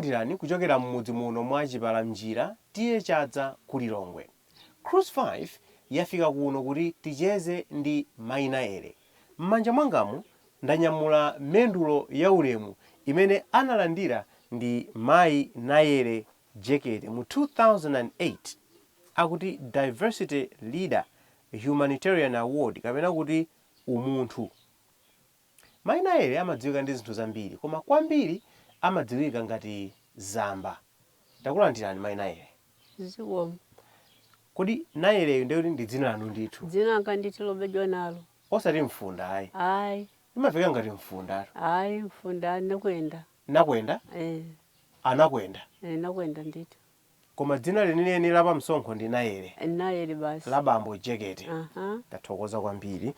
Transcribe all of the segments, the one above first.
takulandirani kuchokera mmudzi muno mwa Chipalamjira tiye chadza ku Lilongwe. Cruise 5 yafika kuno kuti ticheze ndi mayi Naele. M'manja mwangamu ndanyamula mendulo yaulemu imene analandira ndi mayi Naele Jekete mu 2008 akuti Diversity Leader Humanitarian Award kapena kuti umunthu. Mayi Naele amadziwika ndi zinthu zambiri koma kwambiri amadziwika ngati zamba. Takulandirani mayi Naele. Zikomo. Kodi Naele ndiye ndi dzina lanu ndithu? Dzina langa ndithu lobedwa nalo. Osati Mfunda ayi. Ayi. Imafika ngati Mfunda. Ayi Mfunda nakwenda. Nakwenda? Anakwenda. Nakwenda ndithu. Koma dzina lenileni lapa msonkho ndi Naele. Naele basi. La bambo Jekete. Tathokoza kwambiri.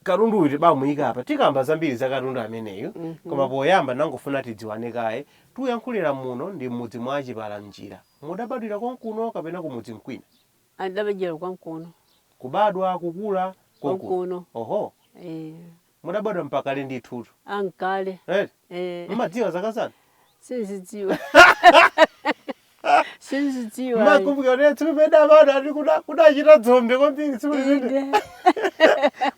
Katundu uti bamuyika apa tikamba zambiri za katundu ameneyo koma poyamba nangofuna tidziwane kaye tuyankhulira muno ndi mmudzi mwa Chipalamjira. Mudabadwira konkuno kapena kumudzi mkwina? Adabadwira konkuno. Kubadwa kukula konkuno. Oho. Mudabadwa mpaka lindi ndithu. Ankale. Mumadziwa zakazana? Sinzidziwa. Sinzidziwa. Makumbuka kuti tsumeda bana ali kudachita dzombe kwambiri tsikulinde.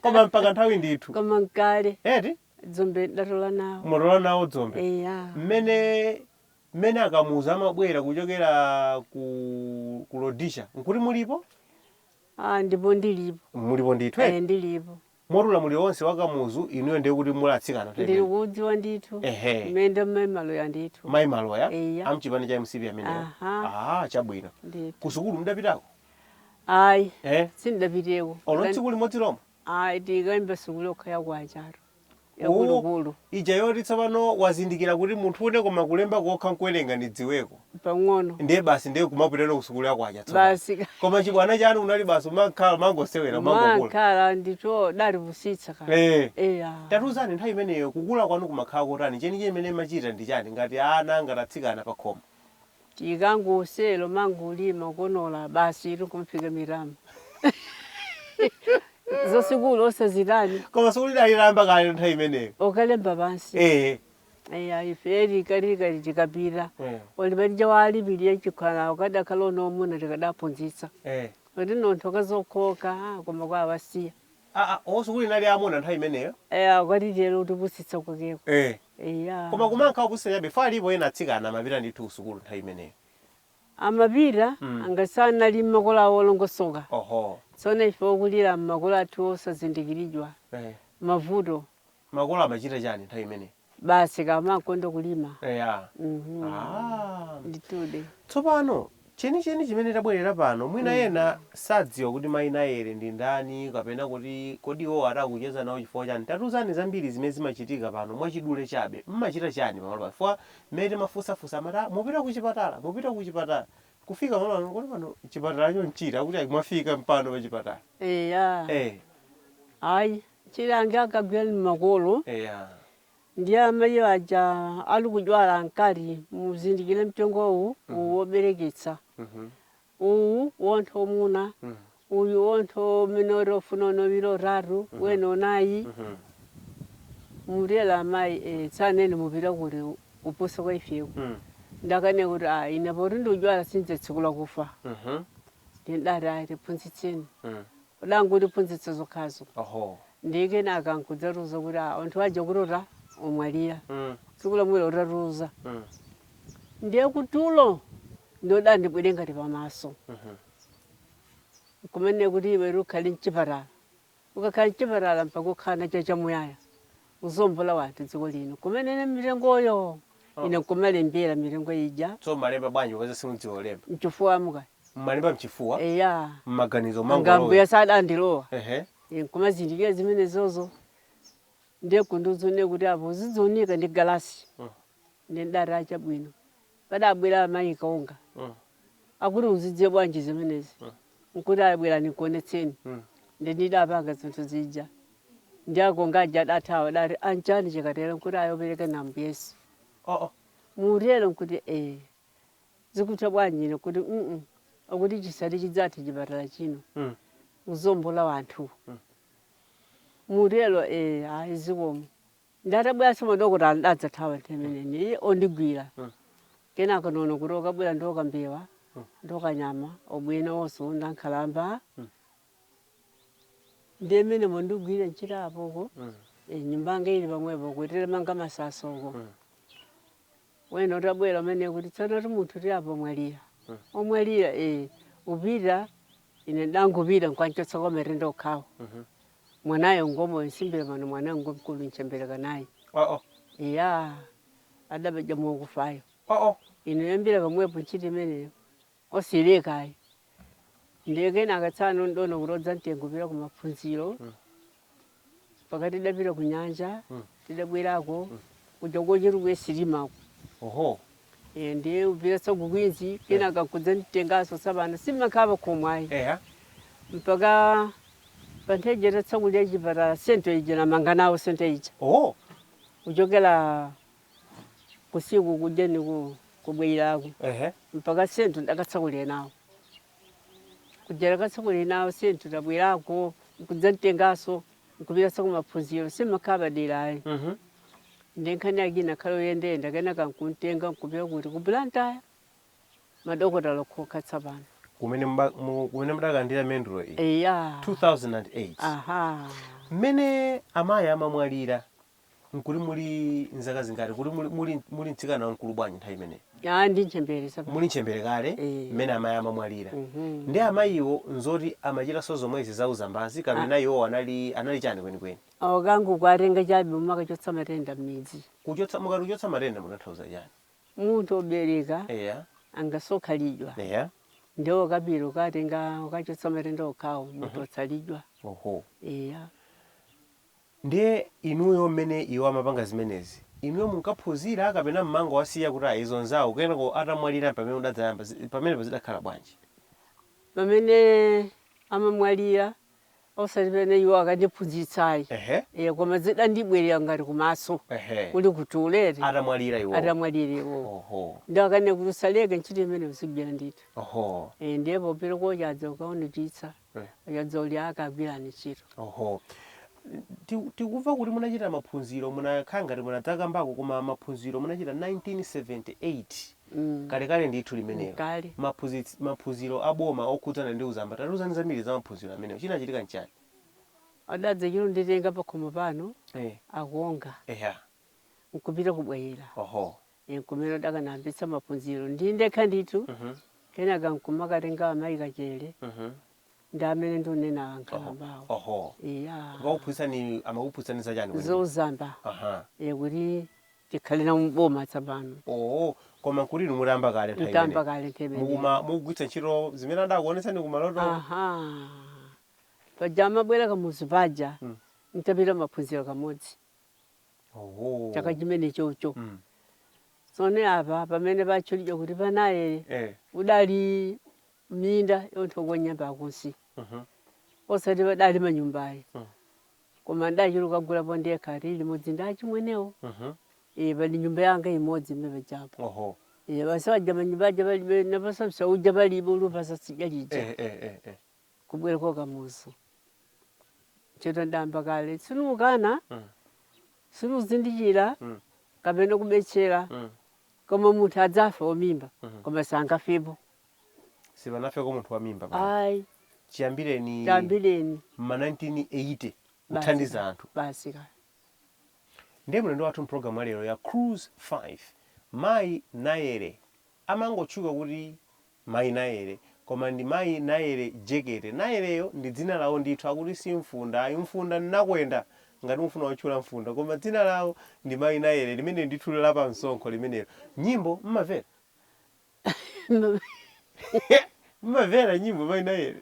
Koma mpaka nthawi ndithu. Koma nkale. Dzombe ndatola nawo. Murola nawo dzombe. Mmene akamuza amabwera kuchokera ku Lodisha. Nkuti mulipo? Ndipo ndilipo. Mulipo ndithu? Ndilipo. Morula muli onse wakamuzu inuyo ndiye kuti mulatsikana tete. Ndili kudziwa ndithu. Mende mayi Maloya ndithu. Mayi Maloya? Amchipani cha MCP ameneyo. Chabwino. Ku sukulu mudapitako? Ayi. Sindapiteko. Ono tsiku limodzi lomwe? Tikayimba sukulu yokhaya ku Acharo. Yakulukulu. Ija yoti tsopano wazindikira kuti munthu une koma kulemba kokha nkuwerenga ndidziweko. Pang'ono. Ndiye basi ndiye kumapitana ku sukulu yako acha tsopano. Basi. Koma chibwana chanu unali basi umakhala mangosewera mangokula. Makhala ndito dali kusitsa kale. Tatuzani nthawi imeneyo kukula kwanu kumakhala kotani chenichi imene machita ndi chani ngati ana ngatatsikana pa khoma? Tikangoselo mangolima konola basi tikumphika mirama. Zosukulu osazirani. Koma sukulu idaliramba kale nthawi imeneyo. Okalemba basi. Iferi kali tikapita. Olibadija walibiriye chikhala okadakhala onomuna tikadaphunzitsa. Oti nonthu akazokhoka koma kwa wasiya. Osukulu inali amuna nthawi imeneyo? Kwati lero utipusitsa kwakeko. Koma kumankha kupusitsa chabe falipo ena atsikana amapita ndithu usukulu nthawi imeneyo. Amapita angasana ali makola olongosoka. Tsone ife okulira makola athu osazindikiridwa. Mavuto. Makola amachita chani nthawi imeneyo? Basi kama kondo kulima. Nditude. Tsopano chenicheni chimene tabwerera pano mwina ena sadziwa kuti mayi Naele ndi ndani kapena kuti kodi iwo atakucheza nawo chifukwa chani. Tatuzani zambiri zimene zimachitika pano mwachidule chabe. Mmachita chani pamalo pano? Fwa mmene mafusafusa amati mupita ku chipatala. Kufika pano kuti pano chipatalacho nchira kuti mwafika mpano pa chipatala. Ayi chilange akagwira makolo. Ndiye amayi aja ali kujwala ankali muzindikire mchongo wobereketsa. Wontho muna. Uyu wontho minoro funono biro raru weno nayi. Murela amayi tsanene mupira kuti uposa kwa ifeku. Ndakane kuti ine poti ndujwala sinze tsikula kufa. Ndidara tiphunzitseni. Udangu tiphunzitsa zokhazo. Ndike nakankuzaruza kuti onthu waje kurora omwalira. Tsikula mwelo raruza. Ndiye kutulo ndoda ndibwere ngati pamaso. Kumene kuti iwe ukhali mchipatala. Ukakhala mchipatala mpaka ukhala chacha muyaya. Uzombola wanthu dziko lino. Kumene mirengoyo ine kumalembera mirengo ija. So malemba bwanji waze simudziwa olemba. Mchifuwa muka. Malemba mchifuwa? Mmaganizo mangolo. Ngambo ya sada ndilowa. Kumazindikira zimene zozo. Ndiye kunduzune kuti apo zizonika ndi galasi. Ndendara acha bwino. Padabwera amayi kaunga. Akuti uzidziwe bwanji zimenezi. Nkuti abwera nikuonetseni. Ndidapanga zinthu zija. Ndiako ngaja datawa dari anjani chikatera nkuti ayobereka nambu Yesu. Murelo nkuti zikuta bwanji kuti akuti chisati chidzati chipatala chino. Uzombola wanthu. Murelo zikomo. ndatabwera simadokota adadza thawa temene ondigwira kenaka nono kuti okabwera ndokambewa ndokanyama obwino osunda nkhalamba ndemene mondigwira nchitapoko nyumba yanga ili pamwepo kuitira manga masasoko wena utabwera umene kuti tsana munthu ti apo mwalira omwalira upita ine ndangupita nkwanchotsa komere ndokhawo mwanayo ngomo nsimbira mano mwana ngomkulu nchembeleka naye iya adabaja mukufayo ine yambira pamwepo nchiti imeneyo osirekayo ndekena akatsano ndono kurodza mtengo pira kumaphunziro pakati dapita kunyanja tidabwerako kuja kocheru kwesirimako ndiye upira tsakukwinzi kenaka kudza mtengaso sabana simakava komwayi mpaka pantejera tsakulya chipatala sento ija namanganawo sento ija kuchokera kusiku kujeni kubweyirako mpaka sento ndakatsakulya nawo kujera katsakulya nawo sento tabwerako kudza mtengaso nkupira tsakumaphunziro simakava derayi ndenkhani akina khalo yendenda kenaka nkuntenga nkupira kuti kubulantaya madokota lokhoka tsapano kumene mudakandira mendulo iyi iya 2008 mmene amayi amamwalira nkuli muli nzaka zingati kuti muli mtsikana wamkulu bwanji nthawi imeneyi ndi nchembere tsapano muli nchembere kale mmene amayi amamwalira ndi amayiwo nzoti amachitaso zomwezi zauzambazi kapena iwo anali chani kwenikweni awakangu kwatenga chabe umakachotsa matenda m'midzi mukati kuchotsa matenda munathauza chani munthu obereka angasokhalidwa ndiwo kapiro ukatenga ukachotsa matenda okhawo munthu otsalidwa iya ndiye inuyo mmene iwo amapanga zimenezi inuyo munkaphunzira kapena mmango wasiya kuti izo nzawo kenako atamwalira pamene udadzayamba pamene pazidakhala bwanji pamene amamwalira osati pene iwo akandiphunzitsayi koma zidandibwerera ngati kumaso kuli kutulere atamwalira iwo ndakane kuti usaleke ntchito imene uzigwira ndithu ndipo pera kochadza ukaonetitsa achadza uli akagwirani ntchito tikuva kuti munachita maphunziro munakhala ngati munadzakambako koma maphunziro munachita 1978 kalekale ndithu limenelo maphunziro aboma okhudzana ndi uzamba tatuzani zambiri za maphunziro amenewo chinachitika nchani adadza chiro nditenga pakhomo pano akuonga nkupita kubwayira nkumene dakanambitsa maphunziro ndindekha ndithu kenaka nkumakatenga amayi kachere ndi amene ndionena ankhalambawo amakuphunzitsa chani zozamba kuti tikhalira muboma tsapano koma kuti mutamba kale mukugwitsa ntchito zimene adakuonetsani kumaloto paja amabwera kamuzi paja ntapita maphunziro kamodzi chaka chimene chocho tsone apa pamene pachulidwa kuti panaye udali minda yonthoka nyamba akunsi osati padali manyumbayi koma ndachuluka kugulapo ndekha limodzi ndachimwenewo pali nyumba yanga imodzi mmene pajapo basawaja manyumba aja palibe napasapsa uja palibe ulupasa sidya lija kubwerako kamuzi ntchito ndayamba kale sinukana sinuzindikira kapena kubetchera koma munthu adzafa omimba koma sangafepo sipanafeko munthu wamimba chiyambireni ma 1980 kuthandiza anthu basi kale ndiye mulendo wathu mpulogalamu ya lero ya Cruise 5 mayi Nayere amangotchuka kuti mayi Nayere koma ndi mayi Nayere Jekete Nayereyo ndi dzina lawo ndithu akuti si Mfunda mfunda nnakwenda ngati mufuna wachula Mfunda koma dzina lawo ndi mayi Nayere limene ndithu lapa msonkho limenelo nyimbo mmavera mmavera nyimbo mayi Nayere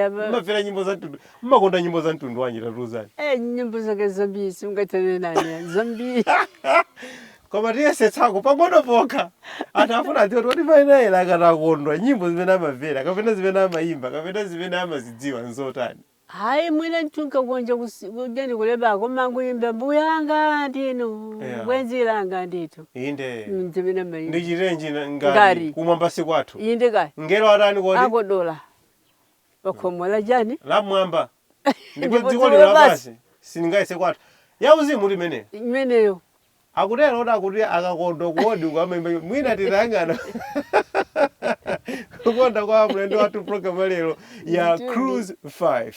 mmavera nyimbo za mtundu mmakonda nyimbo za mtundu wanji tatuzani nyimbo zake zambiri ungatane nani zambiri koma tiyesetsako pang'ono pokha anthu afuna atiwa kuti mayi Nayere akatakondwa nyimbo zimene amavera kapena zimene amayimba kapena zimene amazidziwa nzotani hayi mwina ntunka konja kujeni kulebako mangu yimba mbuyanga ndino bwenzilanga ndito inde zimene amayimba ndi chirenji ngati kumwamba kwathu inde kale ngelo atani kodi akodola pakhomo la jani la mwamba ndipo dziko lino lapasi siningayese kwathu yauzimu kuti imene imeneyo akutero oti akuti akakondo kuodi ukamembe mwina titayang'ana kukonda kwa mlendo wathu program lero ya Cruise 5.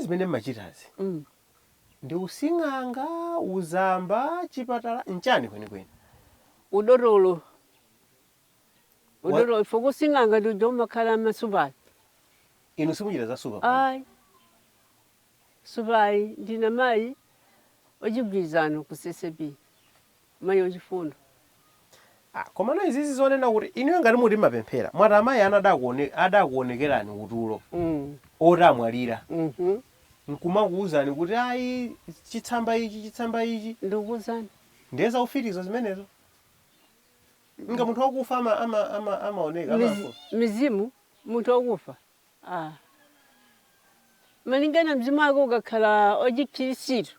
zimene machitazi ndi using'anga, uzamba, chipatala nchani kwenikweni udorolo ifo kusing'anga ndijo makhala masubali inu simuchita za suba ai subai ndina mai ojibwizano ku CCB mai ojifundo koma na izizi zonena kuti inu ngati muti mapemphera mwati amayi adakuonekerani utulo otamwalira nkumakuwuzani kuti ayi chitsamba ichi ndikuwuzani ndiyeza ufitizo zimenezo nga munthu wakufa amaoneka mizimu munthu wakufa malingana mzimu wake ukakhala ojikhirisitu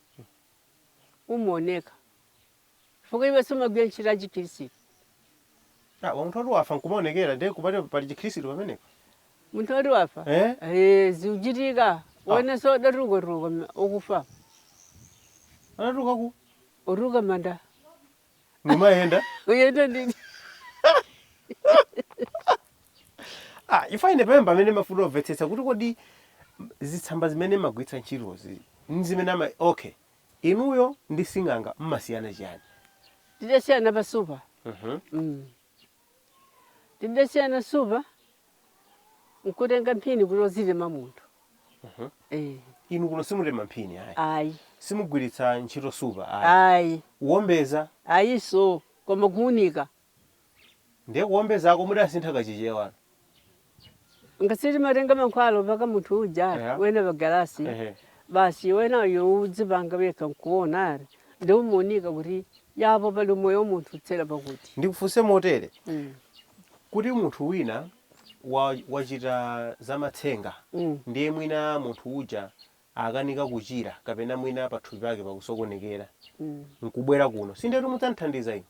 umaoneka fuka iwe somagwira ntchito ajikhirisitu munthu wati wafa nkumaonekera ndiye kupati pali chikhirisitu pamenepo munthu wati wafa ziuchitika wone so daruka ukufa anaruka ku uruka manda nimayenda uyenda ndini ifaine pamene pamene mafuta obvetsetsa kuti kodi zitsamba zimene magwitsa ntchitozi nzimene okay inuyo ndi sing'anga mmasiyana chiyani tidasiyana pasupa tidasiyana supa nkutenga mphini kuti ozilema munthu inu kuno simutema mphini ayi simugwiritsa ntchito supa ayi uwombeza ayiso koma kuunika ndiye kuwombezako mudasintha kachichewa ngasiti matenga mankhwalo paka munthu uja wena pagalasi basi wena yo udzipanga wekha nkuona ari ndi umuonika kuti yapo pali moyo munthu utsera pakuti ndikufunse motere kuti munthu wina wachita zamatsenga ndiye mwina munthu uja akanika kuchira kapena mwina pathupi pake pakusokonekera nkubwera kuno sindetu mudzanthandiza ine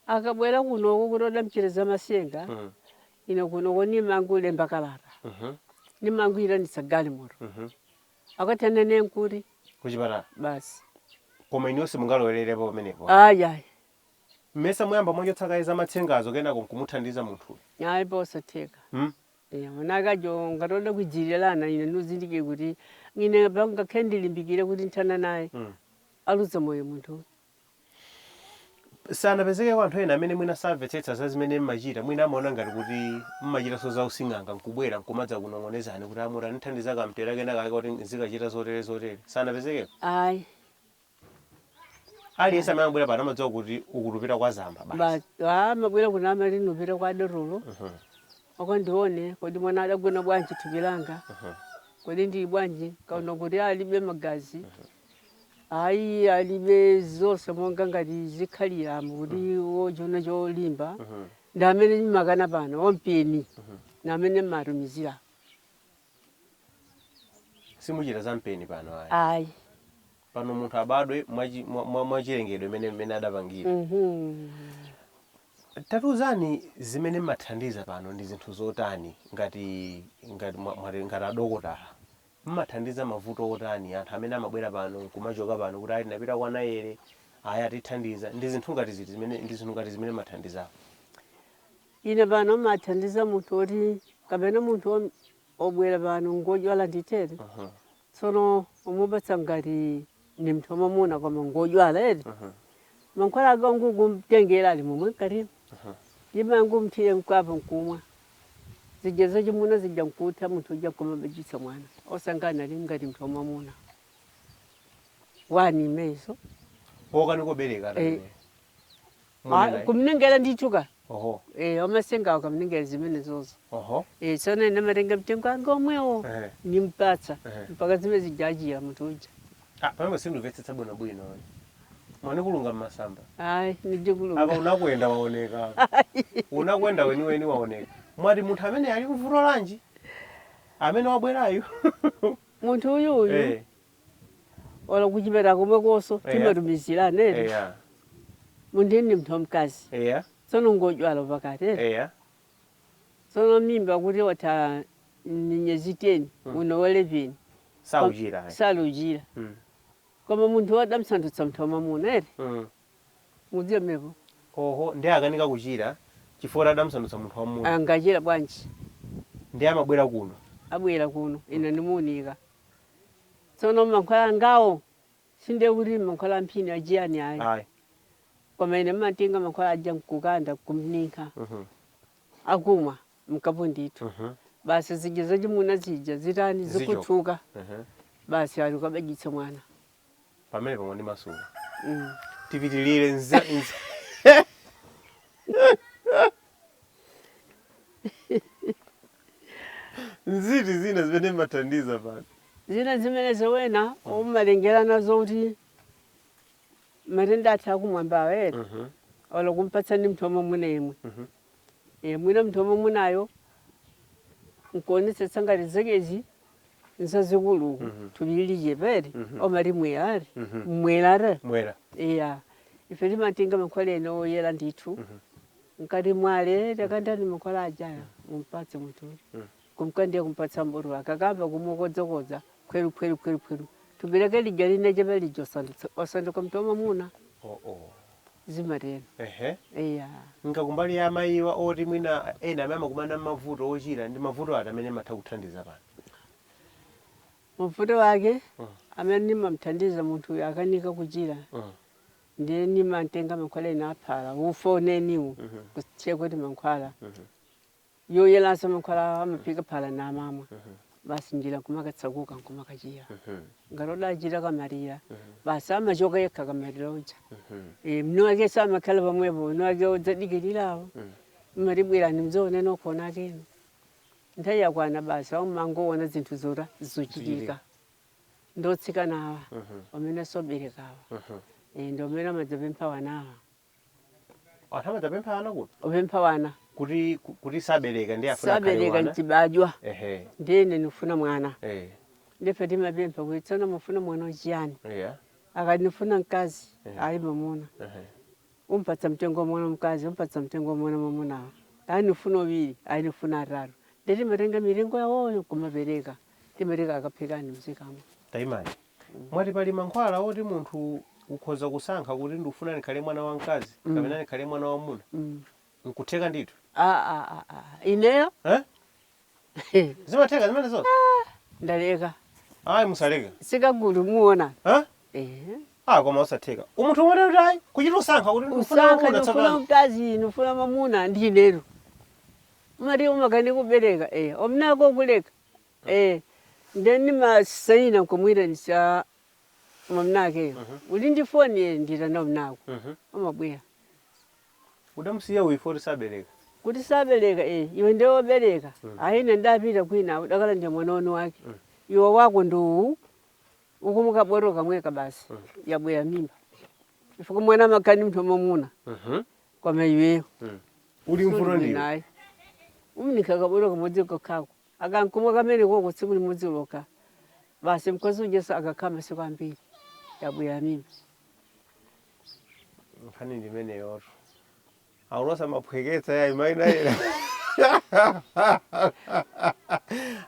akabwera kuno kutoda mchereza masenga ino kuno koni mangu lemba kalata ni mangu iranitsa galimoto akatanene nkuri kuchipatala basi koma inonse mungalowererepo pamenepo aya mmesa muyamba mwachotsakaiza matsengazo kenako nkumuthandiza munthu ayi posatheka munakajo ngatoda kujirirana ine nuzindike kuti ngine ngakhe ndilimbikire kuti nthana naye aluza moyo munthu sanapezeke anthu ena amene mwina samvetsetsa za zimene mmachita mwina amaona ngati kuti mmachita so za using'anga nkubwera nkumadza kunong'onezani kuti amura nithandiza kamtera kenaka ake kuti zikachita zotere sanapezeke ayi aliyense amene amabwera pano amadziwa kuti ukutupita kwa zamba basi amabwera kuti amalinupita kwa dorolo akandione kodi mwana adagona bwanji thupi langa kodi ndili bwanji kaona kuti alibe magazi ayi alibe zonse monga ngati zikhalira kuti wojona cholimba ndi amene makana pano ompeni na amene matumizira simuchita za mpeni pano ayi pano munthu abadwe mwachilengedwe mmene adapangira tatuzani zimene mmathandiza pano ndi zinthu zotani ngati adokotala mmathandiza mavuto otani anthu amene amabwera pano kumachoka pano kuti ali napita kwa naere aya atithandiza ndi zinthu ngati zimene mmathandizapo ine pano mmathandiza munthu oti kapena munthu obwera pano ngodyala nditere tsono umupatsa ngati ni mnthu wamamuna koma ngodyala ere mankhwala ake ngumtengera ali momwe karimu limangu mthire mkwapa nkumwa zijeza chimuna zija nkutha munthu uja kumabejisa mwana osangana ali ngati mnthu wamamuna wani meso okani kobereka kumnengera ndithuka amasenga akamnengera zimene zozo tsono ine matenga mtengo anga omwewo nimpatsa mpaka zimene zijajira munthu uja pamwe sindimvetsetsa bwinobwino mwani kulunga mmasamba ayi ndije kulunga apa unakwenda waoneka unakwenda weni waoneka mwati munthu amene ali kuvuto lanji amene wabwerayo munthu uyuyu ola kuchipeta komwe koso timatumizira nene munthu ni mnthu wamkazi tsono ngodyala pakati tsono mimba kuti wata minyezi 10 uno wa 11 saluchira koma munthu wadamsandutsa mnthu wamamuna ere mudziwa mepo ndi akanika kuchira chifukwa adamsandutsa munthu wamamuna angachira bwanji ndi amabwera kuno abwera kuno ine ndimuunika tsono mankhwala angawo sinde kuti mankhwala amphini ajiyani ayi koma ine mmatenga mankhwala aja mkukanda kumninka akumwa mkapu ndithu basi zijeza chimuna zija zitani zikuthuka basi ali ukabajitsa mwana pamene pamwe ndi masuka tipitilire nziti zina zimene mmathandiza pano zina zimene zowena umalengera nazo kuti matenda atha kumwamba awere ola kumpatsa ndi mnthu wamamuna yemwe mwina mnthu wamamunayo nkuonetsetsa ngati zekezi nsazikulu tulilije pere omali mwelare mwelare ife timatenga mankhwala ene oyera ndithu nkati mwale takandani mankhwala ajaya mumpatse munthu kumkandiya kumpatsa mburu akakamba kumukodzakodza khweru tubireke lija line chepe lijo osanduka mnthu wamamuna zimatero ngakumbali ya amayiwa oti mwina ena amene amakumana mavuto ochira ndi mavuto ati amene matha kuthandiza pano mavuto wake amene nimamthandiza munthu uyu akanika kuchira ndiye nimantenga mankhwala ena aphala ufoneniwo kusiye kuti mankhwala yoyelanso mankhwala amaphika phala na amamwa basi njira kumakatsakuka nkumakachira ngaloda achira kamalira basi amachoka yekha kamalira uja mnu wake samakhala pamwepo mnu wake odzadikirirawo mmalibwera nimzoone nokhona akeno nthawi yakwana basi aumangowona zinthu zora zochitika ndotsika nawa pamene soberekawa ndi omene amadzapempha wanawa anthu amadzapempha ana kuti opempha wana kuti sabereka ndi afuna sabereka ntibajwa ehe ndene nifuna mwana ndife timapempha kuti tsana mufuna mwana wachiyani yeah akanifuna mkazi ali mamuna umpatsa mtengo mwana mkazi umpatsa mtengo mwana mamuna anifuna ubiri anifuna atatu ndeti matenga mirengo yawoyo kumapereka timapereka akaphikani mzikamo taimani mwati pali mankhwala oti munthu ukhoza kusankha kuti ndifuna ndikhale mwana wa mkazi kapena ndikhale mwana wa muna nkutheka ndithu ineyo zimatheka zimene zonse ndaleka ayi musaleka sikagulu muona koma usatheka umunthu umwe kuti ayi kuchita usankha kuti ndifuna mkazi ndifuna mamuna ndinero mari umakani kubereka omnako kuleka ndeni masaina kumwira nisa mamnake uli ndifoni ndira na mnako amabwera udamusiya uifori sabereka kuti sabereka iwe ndewo bereka ayina ndapita kwina udakala nje mwana wake iwe wako ndo ukumuka boro kamweka basi yabwera mimba ifuko mwana makani mtu mamuna kwa maiwe uli mfuro ndiyo umnikaka boro kamodzi kako akankuma kamene koko tsimuli mudziloka basi mkozi ujesa akakama siku ambiri yabwera mimba mfani ndimene yoro aunosa maphweketsa ya imaina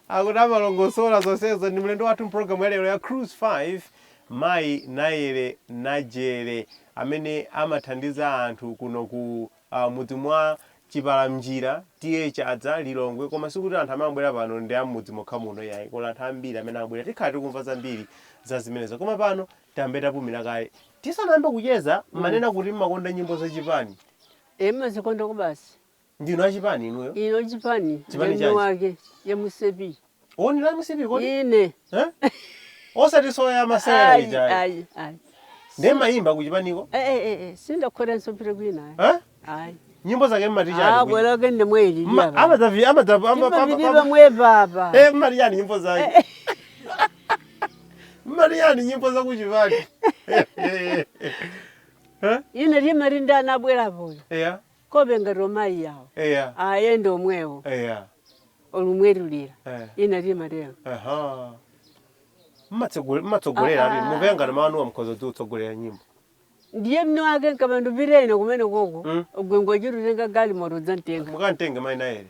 akuti malongosola zonsezo ndi mlendo wathu mpulogalamu yalero ya Cruise 5 mayi Naele Najere amene amathandiza anthu kuno ku mudzi mwa Chipalamjira tiye chadza Lilongwe koma sikuti anthu amabwera pano ndi amudzi mokha muno yayi kola anthu ambiri amene abwera tikhati kumva zambiri za zimenezo koma pano tambe tapumira kale tisanayambe kucheza manena kuti mmakonda nyimbo zachipani mazikonda kubasi ndino achipani inuyo ino chipani chipani wake ya musepi oni la musepi kodi ine osati soya masera ijai ai ndema imba kuchipaniko sinda khora nsopire kwina ai nyimbo zake mmatichani bwela kende mweli ama mwe baba mmatichani nyimbo zake mmatichani nyimbo za kuchipani ine rimari ndana bwela boyo kobe ngaromai yawo ayendo mwewo olumwerulira ine rimari mmatsogolera ali muvengana manu wa mkhozo tutsogolera nyimbo ndiye mno wake kabandu birene kumene koko ogwengo chirutenga gali morodza ntenga mukantenge mayi Naele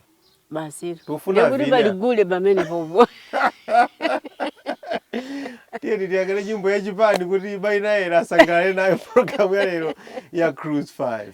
basi tufuna kuti baligule bamene popo tiye ndiyakale nyimbo ya chipani kuti mayi Naele asangale nayo programu ya lero ya Cruise 5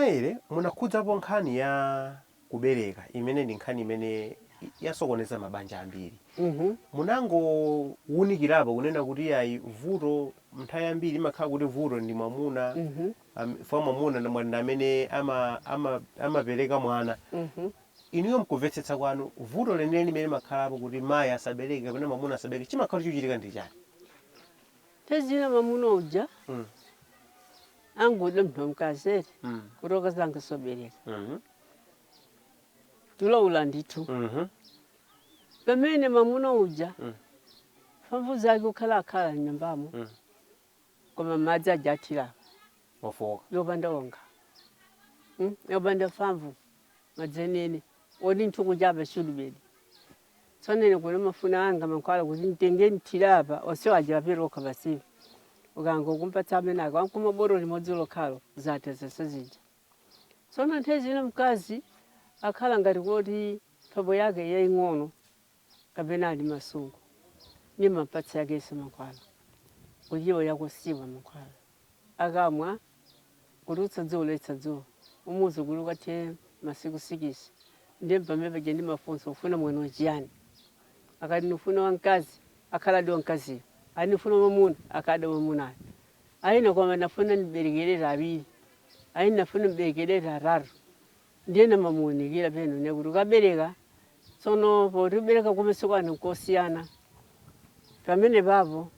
Mainaere munakhudzapo nkhani ya kubereka imene ndi nkhani imene yasokoneza mabanja ambiri. Munangowunikirapo kunena kuti ayi vuto nthawi yambiri imakhala kuti vuto ndi mwamuna, fa mwamuna ndi amene amapereka mwana. Inuyo mkumvetsetsa kwanu vuto lenileni limene makhalapo kuti mayi asabereke kapena mwamuna asabereke chimakhala chochitika ndi chani? Tezina mwamuna uja angude mntu wamkazere kutoka zange sobereka tulawula ndithu. Pamene mwamuna uja famvu zake ukhala nyumbamo koma madzi ajathira ofoka yopanda onga yopanda famvu madzenene odi nthuku chapa chulubedi tsonene kuna mafuna anga mankhwala kuti ntenge nthirapa osiwajapiro basivi ukanga kumpatsa amene akankuma boro limodzi lokhalo zate zesezija. Tsona ntezina mkazi akhala ngati kuti mphamvu yake yaying'ono kapena ali masungu ni mapatsa yake ese mankhwala kujiwa yakusiwa mankhwala akamwa kulutsa dzuwa letsa dzuwa umuzi kuluka te masiku 6 ndiye pamene ndi mafunso ufuna mwana wachiyani akati nufuna wankazi akhala ndi wankazi anifuna mwamuna akada mwamuna aina kwa nafuna niberekerera abiri aina nafuna niberekerera atatu ndiye namamuonikira peno nekuti ukabereka tsono poti ubereka kumesekwana nkosiyana pamene papo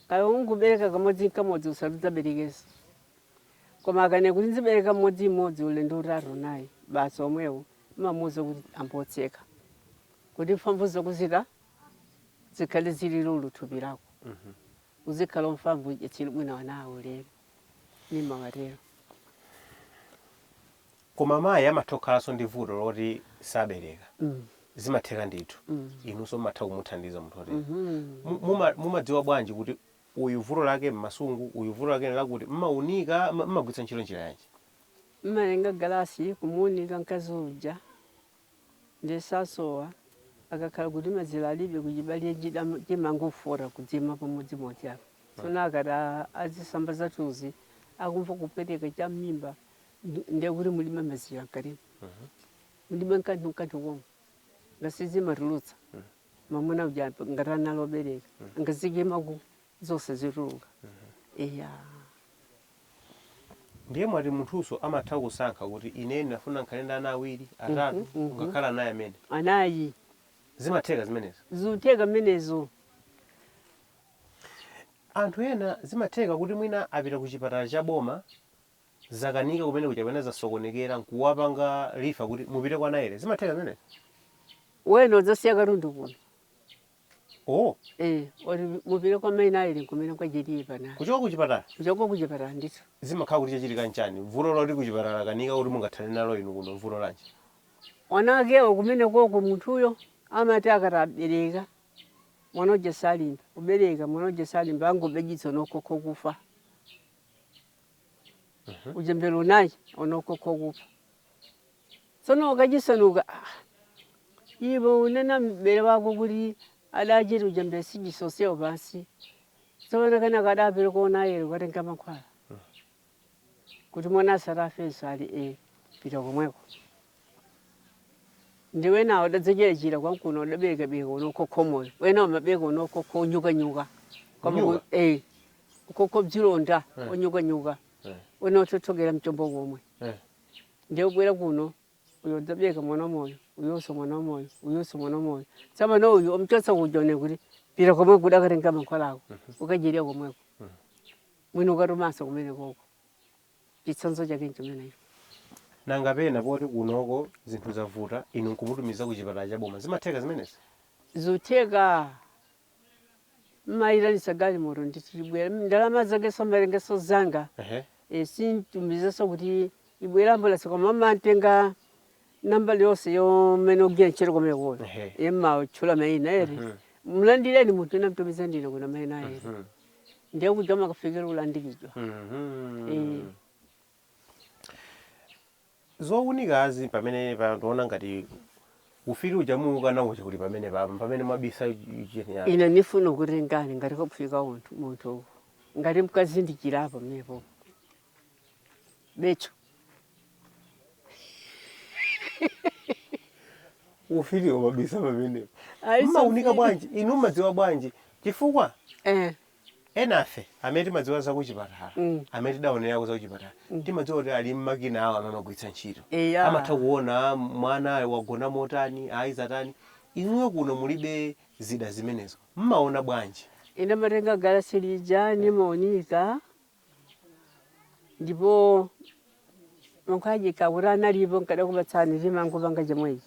kaya ungubereka kamodzi usadzaberekesa koma akane kuti nzibereka mmodzi ule ndi utatu naye basi omwewo mamuza kuti ambotseka kuti mphamvu zokuzita zikhale zili lulu thupi lako uzikhala mfamvu chili bwino wanawo lero nima watero. Koma mayi amathokhalanso ndi vuto loti sabereka zimatheka ndithu inunso mumatha kumuthandiza munthu otero. Mumadziwa bwanji kuti uyu vuto lake mmasungu uyu vuto lake lakuti mmaunika mmagwitsa ntchito njira yanji? Mmalenga galasi kumuunika mkazi uja ndisasowa akakhala kuti mazira alibe kujibalia chimangofora kudzima pamodzimodzi apo. Tsono akati azisamba zatuzi akumva kupereka cha mimba ndiye kuti mulime mazira mkatimo mulime nkanthu womwe ngasizimatulutsa mwamuna uja ngatana lobereka ngazikemaku zonse zituluka. Iya ndiye mwati munthuso amatha kusankha kuti ine ndinafuna nkhale ndi ana awiri atatu ngakhala naye amene anayi zimatheka zimenezo? Zikutheka zimenezo. Anthu ena zimatheka kuti mwina apita ku chipatala cha boma zakanika kumene kuchapena zasokonekera nkuwapanga lifa kuti mupite kwa Naere zimatheka zimenezo? Wena udzasiya katundu kuno. Ori mupite kwa Naere kumene kwa jetiye pana kuchoka ku chipatala? Kuchoka ku chipatala ndithu. Zimakhala kuti chachitika nchani vuto loti ku chipatala kanika kuti mungathane nalo inu kuno vuto lanji? Wanakewo kumene koko munthuyo amati akatabereka mwana uja salimba ubereka mwana uja salimba angobejitsa nokoko kufa ujembelo naye onokoko kufa. Tsono ukajisanuka ibo unena mbere wako kuti adajiri ujembele sijisoseo basi tsono kana kadapere ko Naere kwatenga mankhwala kuti mwana sarafenso ali pita komweko ndiwe nawo dadzejera kwankuno udabereka beko nokokhomoyo wena umabeka nokokho unyukanyuka Unyuka? ukokho bzilonda unyukanyuka wena utothokera mchombo womwe ndiye ubwera kuno uyo udzabeka mwana moyo uyonso mwana moyo uyonso mwana moyo tsama no uyu umchotsa kujone kuti pita komwe kudakatenga mankhwala ako ukajiria komweko mwino ukarumanso kumene koko chitsanzo chake nchimenecho. Nanga pena poti kunoko zinthu zavuta inu nkumutumiza ku chipatala cha boma zimatheka zimenezo? Zutheka mairanisa galimoto nditibwera ndalama zake somalengeso zanga sintumizaso kuti ibwera ambulance koma matenga namba yonse yomene ugenda ntchito komeko emma chula Naere mlandileni munthu namtumiza ndine kuna Naere ndiye kuja makafikira ulandikichwa. Zowunikazi pamene panoona ngati ufiri uja muuka nawo kuti pamene mabisa cheni ine nifuna kutengani ngati kopfika munthu ngati mkazindikira pamenepo becho ufili wabisa pamene Ayi, mmaunika sofili. bwanji inu mmadziwa bwanji chifukwa Eh. enafe amene timadziwa za kuchipatala Mm. amene tidaonerako za kuchipatala timadziwa kuti ali mmakina awo amene amagwiritsa ntchito Eya. amatha kuona mwana wagona motani ayizatani inuyo kuno mulibe zida zimenezo mmaona bwanji Ine matenga galasi lija nimaunika ndipo mukhaji kawura nalipo nkada kubatsani limangu banga jamwe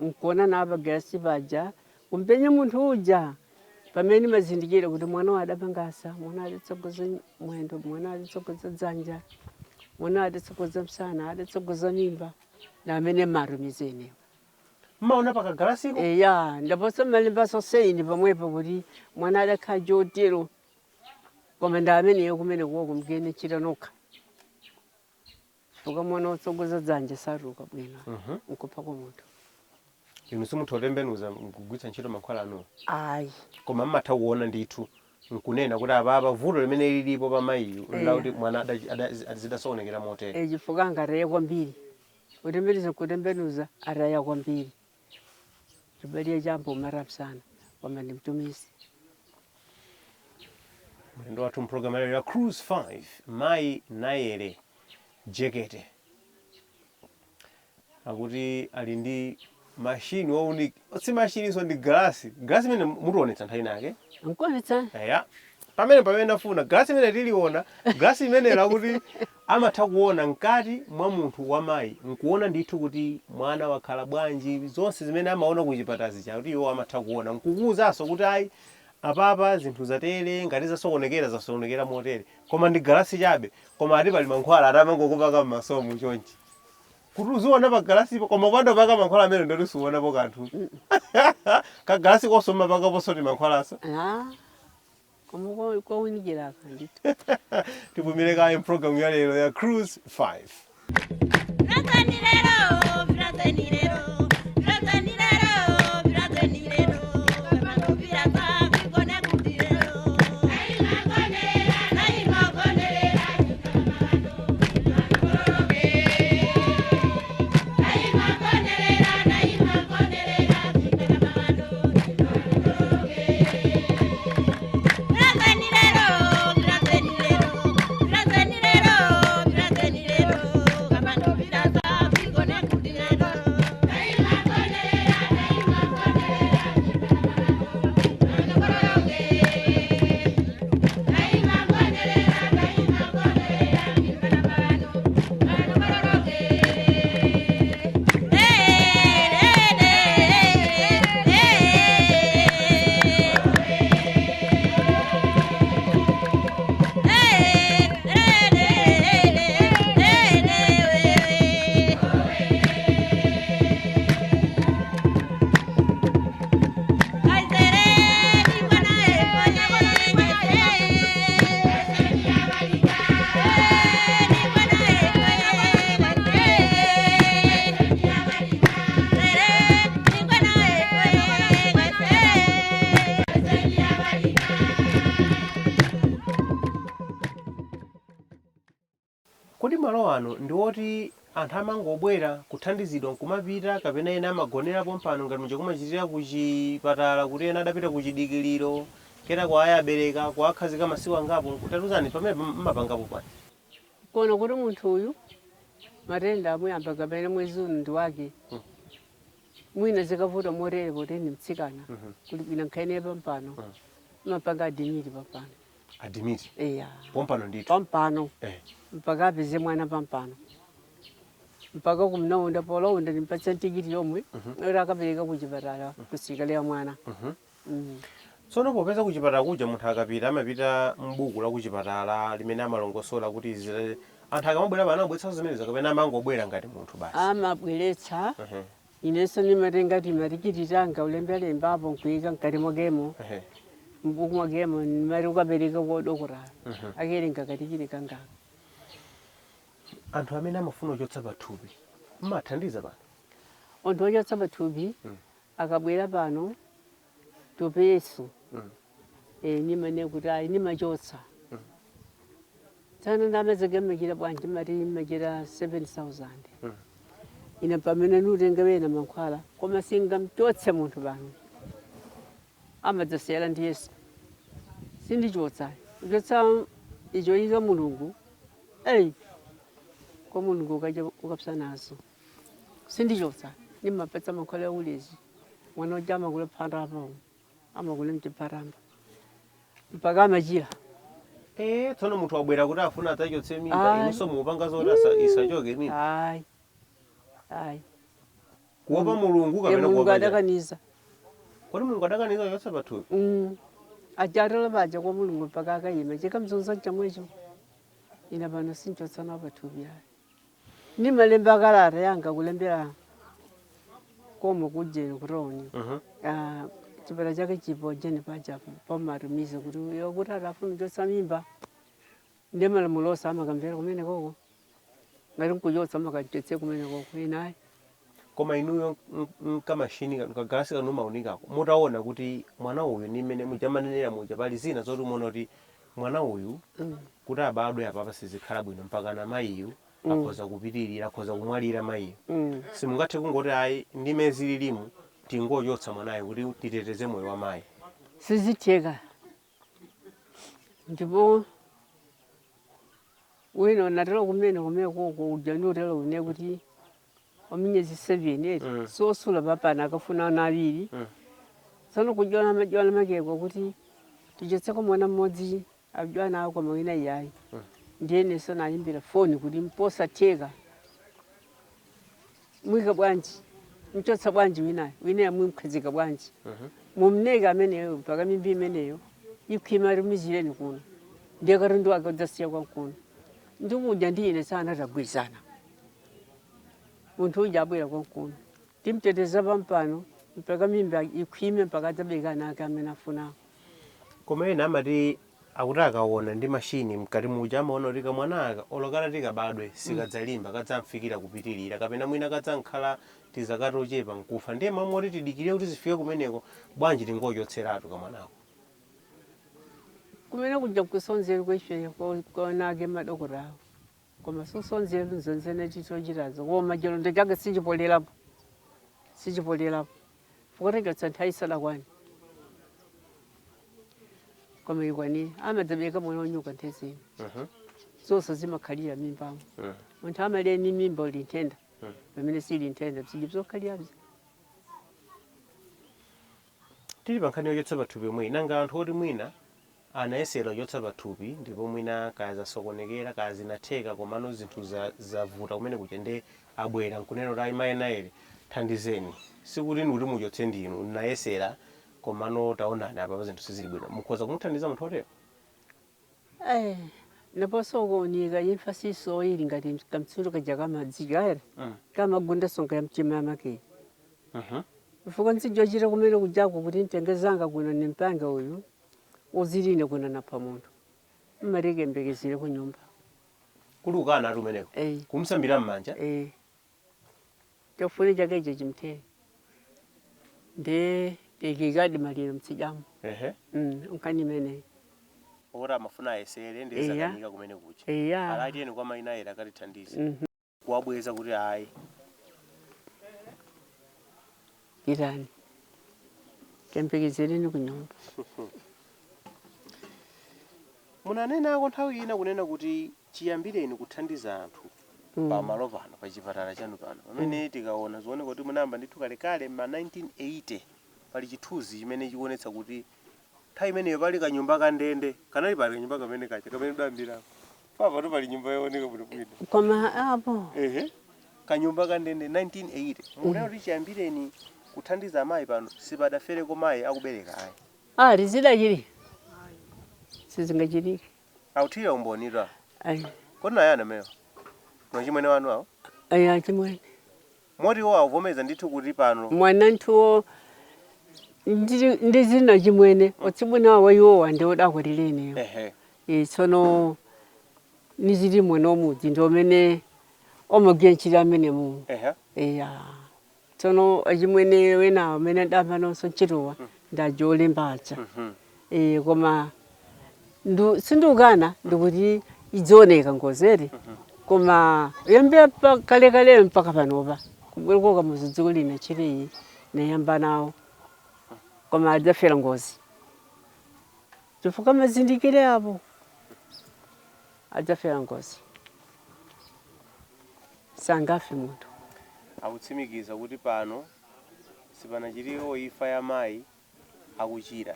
nkona naba galasi baja umpenye muntu uja pamene mazindikira kuti mwana wadapangasa mwana adatsogoza mwendo mwana adatsogoza dzanja mwana adatsogoza msana adatsogoza mimba na amene marumizene mmaona pakagalasiko eya ndaposa malimba soseini pamwepo kuti mwana adakhaja otero koma ndi ameneyo kumene kuwoko mkene chita nokha chifukwa mwana otsogoza dzanja saruka bwino nkupha kwa munthu inu simutha kutembenuza kugwiritsa ntchito mankhwala anuwo ayi koma mmatha kuona ndithu nkunena kuti apa vuto limene lilipo pamayiyu la kuti mwana zidasoonekera motere chifukwa angaraya kwambiri kutembenuza araya kwambiri chibaliya chambo marapsana kwamba ndi mtumisi mulendo wathu mpulogalamu yalero ya Cruise 5 mayi Naele Jekete akuti ali ndi mashini waunika si mashini so ndi galasi imene mutionetsa nthawi nake nkuonetsa eya pamene ndafuna galasi imene tiliona galasi imene lakuti amatha kuona mkati mwa munthu wa mayi nkuona ndithu kuti mwana wakhala bwanji zonse zimene amaona kuchipatazi chakuti iwo amatha kuona nkukuwuzanso kuti ayi apapa zinthu zatere ngati zasokonekera motere koma ndi galasi chabe koma ati pali mankhwala atamangokupaka m'masomo chonchi kuti uziona pa galasipo koma kwando paka mankhwala amene ndoti siuonapo kanthu kagalasi kosoma pakaponso ti mankhwalaso koma kwaunikira kandito tipumire kaye mpulogalamu yalero ya Cruise 5 kodi malo ano ndi oti anthu amangobwera kuthandizidwa nkumapita kapena ena amagonerapo mpano ngati muje kumachitira kuchipatala kuti ena adapita kuchidikiliro kena kwa aya abereka kwa akhazika masiku angapo kutatuzani pamene mmapangapo pani kono kuti munthu uyu matenda amuyamba kapena mwezi uno ndi wake mwina zikavuta motere kuti ndi mtsikana kuti bwina nkhaene pampano mapanga adimiti pampano adimiti eya pompano ndithu pampano mpaka apeze mwana pampano mpaka kumnaunda polaunda nimpatsa tikiti yomwe oti akapereka kuchipatala kusikaleya mwana tsono popeza kuchipatala kuja munthu akapita amapita m'buku la kuchipatala limene amalongosola kuti anthu akamabwera pano amabweretsa zimenezo kapena amangobwera ngati munthu basi amabweretsa inenso nimatenga timatikiti tanga ulembelemba apo nkuyika mkati mwakemo mbuku mwakemo nimati ukapereka kodokotala akerenga katikiti kangaka anthu amene amafuna kuchotsa pathupi mmathandiza pano anthu ochotsa pathupi akabwera pano topeyeso nimane kuti ayi nimachotsa tsana ndamazake mmachira bwanji mati mmachira 7,000 ina pamene nutenga wena mankhwala koma singamchotse munthu pano amadzasiyala ndi Yesu sindichotsa kuchotsa icho izo Mulungu kwa Mulungu ukaja ukapsa nazo sindichotsa nimapetsa mankhwala ya ulezi mwana uja amakule pharamba amakule mchipharamba mpaka amachira. Tsono munthu wabwera kuti afuna adzachotse mimba inunso mupanga zoti isachoke nini? Ayi. Kuopa Mulungu kapena Mulungu kuopa adakaniza. Kodi Mulungu adakaniza kuchotsa pathupi? Achatala paja kwa Mulungu mpaka akayima chikamzunza chamwecho ina pano sinchotsana pathupi ayi. Ni malemba akalata yanga kulembera komo kujeni kuroni. Chipata chake chipo jeni paja pamatumiza kuti yokuti atafuna kuchotsa mimba ndi malamulo onse amakamvera kumene koko ngati nkuchotsa makachotse kumene koko inayi. Koma inuyo nkamashini kagalasi kanu maunikako mutaona kuti mwana uyu ni mmene muchamanenera muja pali zina zoti muona kuti mwana uyu kuti abadwe apapa sizikhala bwino mpaka na mayiyu akhoza kupitirira akhoza kumwalira mayiyu simungathe kungoti ayi ndi mezi lilimu tingochotsa mwanayo kuti titeteze moyo wa mayi sizitheka ndipo wina natelo kumene koko ujanotelo une kuti ominyezi 7 sosula papana akafuna ana awiri tsono kujona makeko kuti tichotseko mwana mmodzi abjwana ako koma wina iyayi ndiyene so nayimbira foni kuti mposa theka mwika bwanji mchotsa bwanji wina mwimkhazika bwanji mumneka ameneyo mpaka mimbi imeneyo ikhwima rimizireni kuno ndiyakarindu akadzasiya kwakuno ndikuja ndiyine sana tagwirizana munthu uja abwera kwakuno timteteza pampano mpaka mimba ikhwime mpaka adzabekana ake amene afunako. Koma ena amati akuti akaona ndi mashini mkati muja amaona kuti kamwana aka olokala tikabadwe sikadzalimba kadzamfikira kupitirira kapena mwina kadzankhala tizakati ochepa nkufa ndiye mamoti tidikire kuti zifike kumeneko bwanji tingochotseratu kamwanako kumene kuja kusonzera kweshe konake madokorawo koma susonzera nzonzene titochirazo koma chilonda chake sichipolerapo fukuti chotsa nthaisala kwani koma ikwanire amadzabeka mwana wanyuka nthezini zonse zimakhalira mimbamo munthu amalire ni mimba uli nthenda pamene sili nthenda bzokhalirazo. tili pankhani yochotsa pathupi omwe nanga anthu oti mwina anayesera kuchotsa pathupi ndipo mwina kaya zasokonekera kaya zinatheka komano zinthu zavuta kumene kuchende abwera nkunena kuti ayi mayenaere thandizeni sikuti kuti muchotse ndinu nayesera komano taonani apa zinthu sizili bwino mukhoza kumuthandiza munthu otero? Naposo kuonika imfa siso ili ngati kamtsulu kaja kamadzika kamagunda songa ya mchima ya makini fuka nsijochira kumene kujako kuti ntengezanga kuno nimpange uyu uziline kuno napa munthu mmarike mbekezire ku nyumba kuli ukana ati umeneko kumsambira mmanja chofune chake icho chimtere nde ikikadi maliro mtsijamu unkani mene ora amafuna ayesere ndezakanika kumene kucha alati yenu kwa mainaera akatithandize kuwabweza kuti ayi irani kempekezereni ku nyumba. Munanena ako nthawi ina kunena kuti chiyambireni kuthandiza anthu pamalo pano pa chipatala chanu pano pamene tikaona zione kuti munamba ndithu kalekale ma 1980 pali chithunzi chimene chikuonetsa kuti nthawi imeneyo pali kanyumba kandende kanali pali kanyumba kamene kacha kamene dambirapo papa pali nyumba yooneka bwino koma apo kanyumba kandende 1980 munena kuti chiyambireni kuthandiza amayi pano sipadafere komayi akubereka ayi rizida chili sizingachilike authiya umbonira kodi nayana meyo kuna chimwene wanu awo chimwene moti wo avomeza ndithu kuti pano mwana nthuwo ndizina chimwene otsibwina wayiwowa ndi odakwatileneyo tsono nizili mwene omudzi ndi omene omagyenchira amene mu tsono achimwene wena amene ndamva nonso ntchitowa ndajolembacha koma sindukana ndikuti idzioneka ngozeri koma yambira kalekale mpaka panopa kubwera muzidziko lina chiri neyamba nawo koma adzafera ngozi chifukwa mazindikire apo adzafera ngozi sangafe munthu akutsimikiza kuti pano sipanachitiwo imfa ya mayi akuchira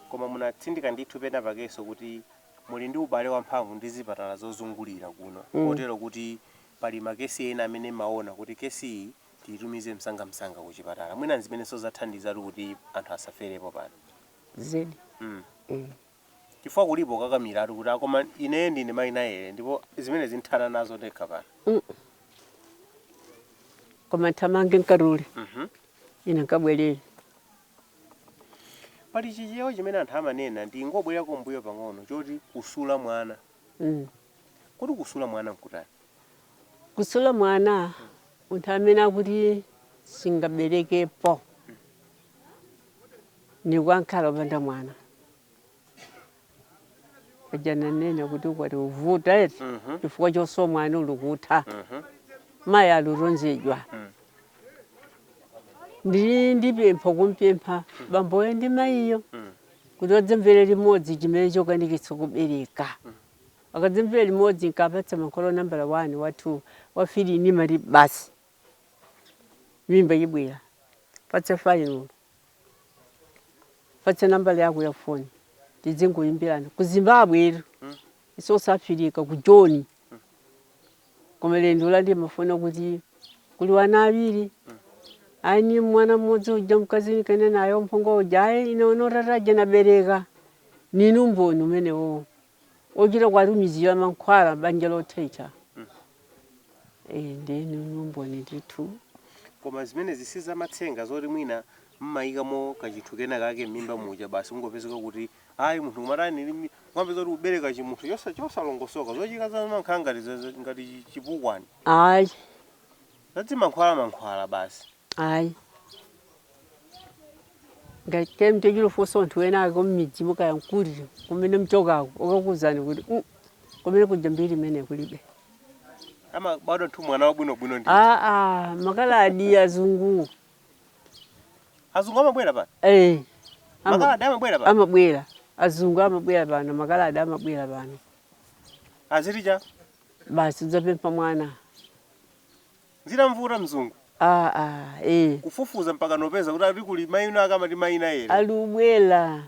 koma munatsindika ndithu pena pakenso kuti muli ndi ubale wamphamvu ndi zipatala zozungulira kuno kotero kuti pali makesi ena amene maona kuti kesi iyi tiyitumize msangamsanga ku chipatala mwina zimenenso zathandizatu kuti anthu asaferepo pano zedi chifukwa kulipo kakamiratu kuti koma ine ndine Mainayere ndipo zimene zinthana nazo ndekha pano koma thamange nkarule ine nkabwerere pali chichewa chimene anthu amanena ndi ngobwera kumbuyo pang'ono choti kusula mwana kuti kusula mwana nkutani kusula mwana munthu amene akuti singaberekepo ni kwankhala opanda mwana ajana nena kuti ukwati uvuta eti chifukwa chosowa mwana uli kutha mayi aluronzedwa ndipempha kumpempha bamboyo ndi mayiyo kuti wadzimvere limodzi chimene chokanikitsa kubereka akadzimvera limodzi nkapatsa mankhwala nambala 1 wa 2 wa 3 ni mali basi mimba ibwera patsa fayinulo patsa nambala yako ya foni tidzingoyimbirana ku Zimbabwe iso safirika ku Joni komelendo landi mafuna kuti kuli wana awiri ani mwana mmodzi uja mkazini kene nayo mphongo ujaye ine unoraraje nabereka ninu mboni umenewo ochita kwati miziyo mankhwala banja lothecha ndeni mboni ndithu koma zimene zisiza matsenga zoti mwina mmayikamo kachithu kena kake m'mimba muja basi ungopezeka kuti ayi munthu kumatani mwapeza kuti ubereka chimunthu chosalongosoka zochika za mankhanga ngati chipukwani ayi zati mankhwala basi ayi ngati mtejilo foso nthu ena ako mmidzi mukaya nkuli kumene mchokako okakuzani kuti kumene kuja mbiri mene kulibe ama bado nthu mwana wabwinobwino ndi makaladi azungu amabwera pano makaladi amabwera pano amabwera azungu amabwera pano makaladi amabwera pano azirija basi udzapempha mwana zitamvura mzungu kufufuza mpaka nopeza kuti ali kuli mayina akamati Mainayere alubwela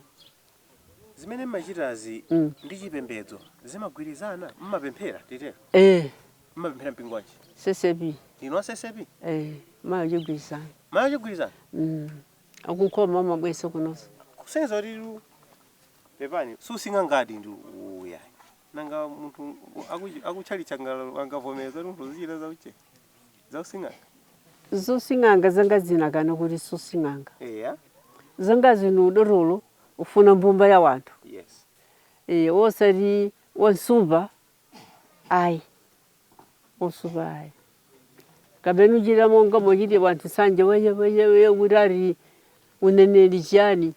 zimene mmachitazi ndi chipembedzo zimagwirizana mmapemphera titero mmapemphera mpingo wanji sesepi ino sesepi mayogwirizana akukhoma amabweso kunoso kusenza kuti pepani susinga ngati ndi uya nanga munthu akutchalitcha ngalo angavomeza munthu zichita zauche zausinganga zosinganga zanga zina kana kuti sosinganga zanga zinu udorolo ufuna mbumba ya wanthu osati wansumba ayi osuba ayi kabenu jira monga mojide wanthu sanje weye urari uneneli chani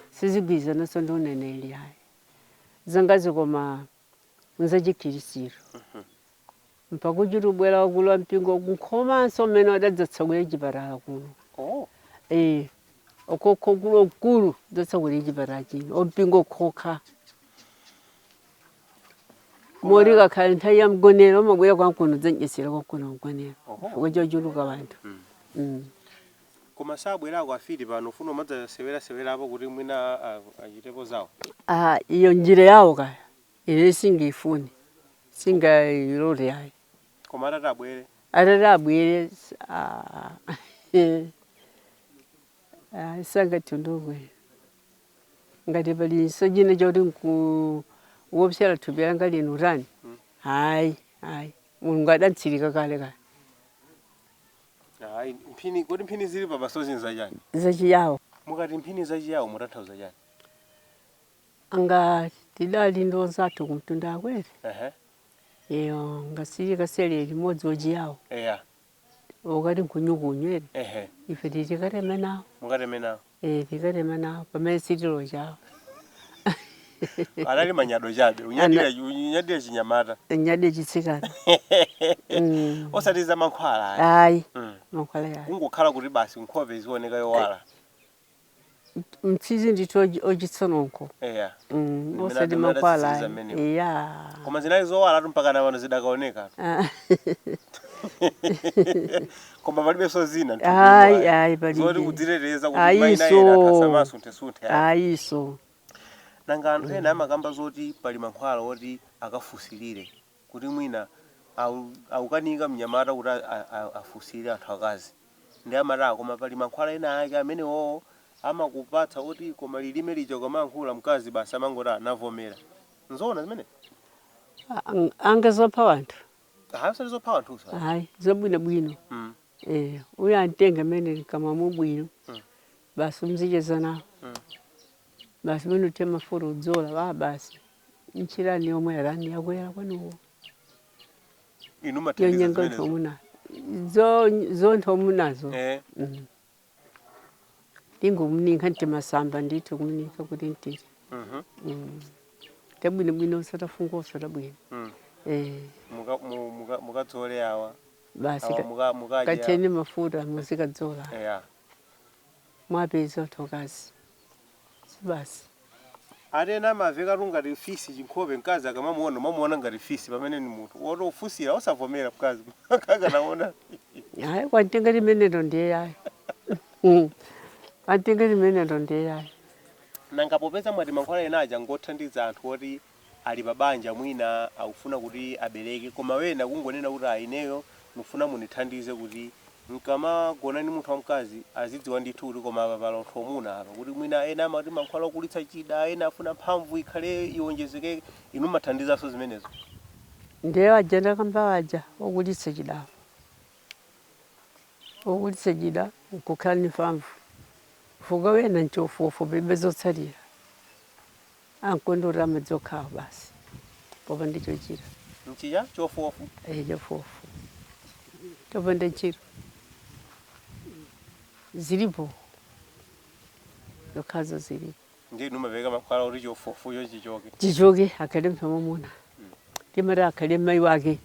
sizigwiza naso ndi uneneli ayi zanga zikoma nzachikirisiro mpakujira ubwera wagulwa mpingo kunkhomanso mmene wadadzatsagula chipatala kuno okokho kulo mkulu dzatsagula chipatala chino ompingo khokha mori kakhala nthawi ya mgonero amabwera kwankuno dzanjesera kwankuno mgonero wajojuluka wanthu koma sabwerako afiti pano ufuna umadzasewera-sewerapo kuti mwina achitepo zawo iyo njira yawo kaya ine singifuni singayilole yayi koma atatabwere sangatundukwe ngati pali sojina choti wopsera thupi langa lino rani hayi mulungu adantsirika kale kale kodi mphini zili pa masozi zachani zachiyawo mukati mphini zachiyawo mutanthauza chani anga tidali ndonzathu kumtunda akwere iyo ngasiri kasele limodzi ojiyawo wakati nkunyukunywere ife tikarema nawo mukareme nawo tikarema nawo pamene sitilo chawo Anali manyado chabe. Unyadira chinyamata. Nyadira chitsikana. Osatiza mankhwala. Ayi. Mankhwala ya. Kungokhala kuti basi nkhope zioneka yowala. Mtsizi ndito ojitsononko. Eya. Osati mankhwala. Eya. Koma zinali zowala mpaka na vano zidakaoneka. Koma palibe so zina. Ayi palibe. Zoti kudziteteza kuti maina ena akasama sunte. Ayiso. Nanga anthu ena amakamba zoti pali mankhwala oti akafusilire kuti mwina aukanika mnyamata kuti afusire anthu akazi. Ndi amata koma pali mankhwala ena ake amenewo amakupatsa oti koma lilime licho kamayankhula mkazi basi amangoti anavomera. Nzoona zimene? Angezopha wanthu. Hayi usalizopha wanthu sa. Hayi zobwino. Uyo antenga mene kama mubwino. Basi umzicheza nawo. Basi bino tema furu udzola basi. Nchirani yomwe yarani yakwera kwanuwo. Inu mathandizo zimene. Yonyengo zonto munazo. Ndingumninga nti masamba ndithu kumnika kuti ntiti. Tabwino usatafunga usatabwino. Mukatsole awa. Basi kacheni mafuta muzikadzola. Mwapeza tokazi. Basi. Arena maveka ngati fisi chinkhope mkazi akamamuona ngati fisi pamene ni munthu. Woto ufusira usavomera mkazi. Kaka naona. Hayi kwantenga limene ndo ndiye yayi. Kwantenga limene ndo ndiye yayi. Nanga popeza mwati mankhwala ena aja ngothandiza anthu oti ali pabanja mwina akufuna kuti abereke koma wena kungonena kuti ineyo ndifuna munithandize kuti nkamagona ni munthu wamkazi azidziwa ndithu kuti koma apa pala anthu omuna apa kuti mwina ena amati mankhwala okulitsa chida ena afuna mphamvu ikhale iwonjezeke inu mathandizaso zimenezo. Ndiye wajenda kamba waja okulitsa chida. Okulitsa chida kukhala ni mphamvu. Fuga wena nchofufu bebezotsalira. Ankondora madzokhawo basi. Popa ndicho chira. Nchija chofufu? Chofufu. Topa ndichira. Zilipo. Lokhazo zilipo. Ndiye numaveka mankhwala oti chofufu chichoke. Chichoke akhale mnthu wamamuna. Timati akhale mayi wake.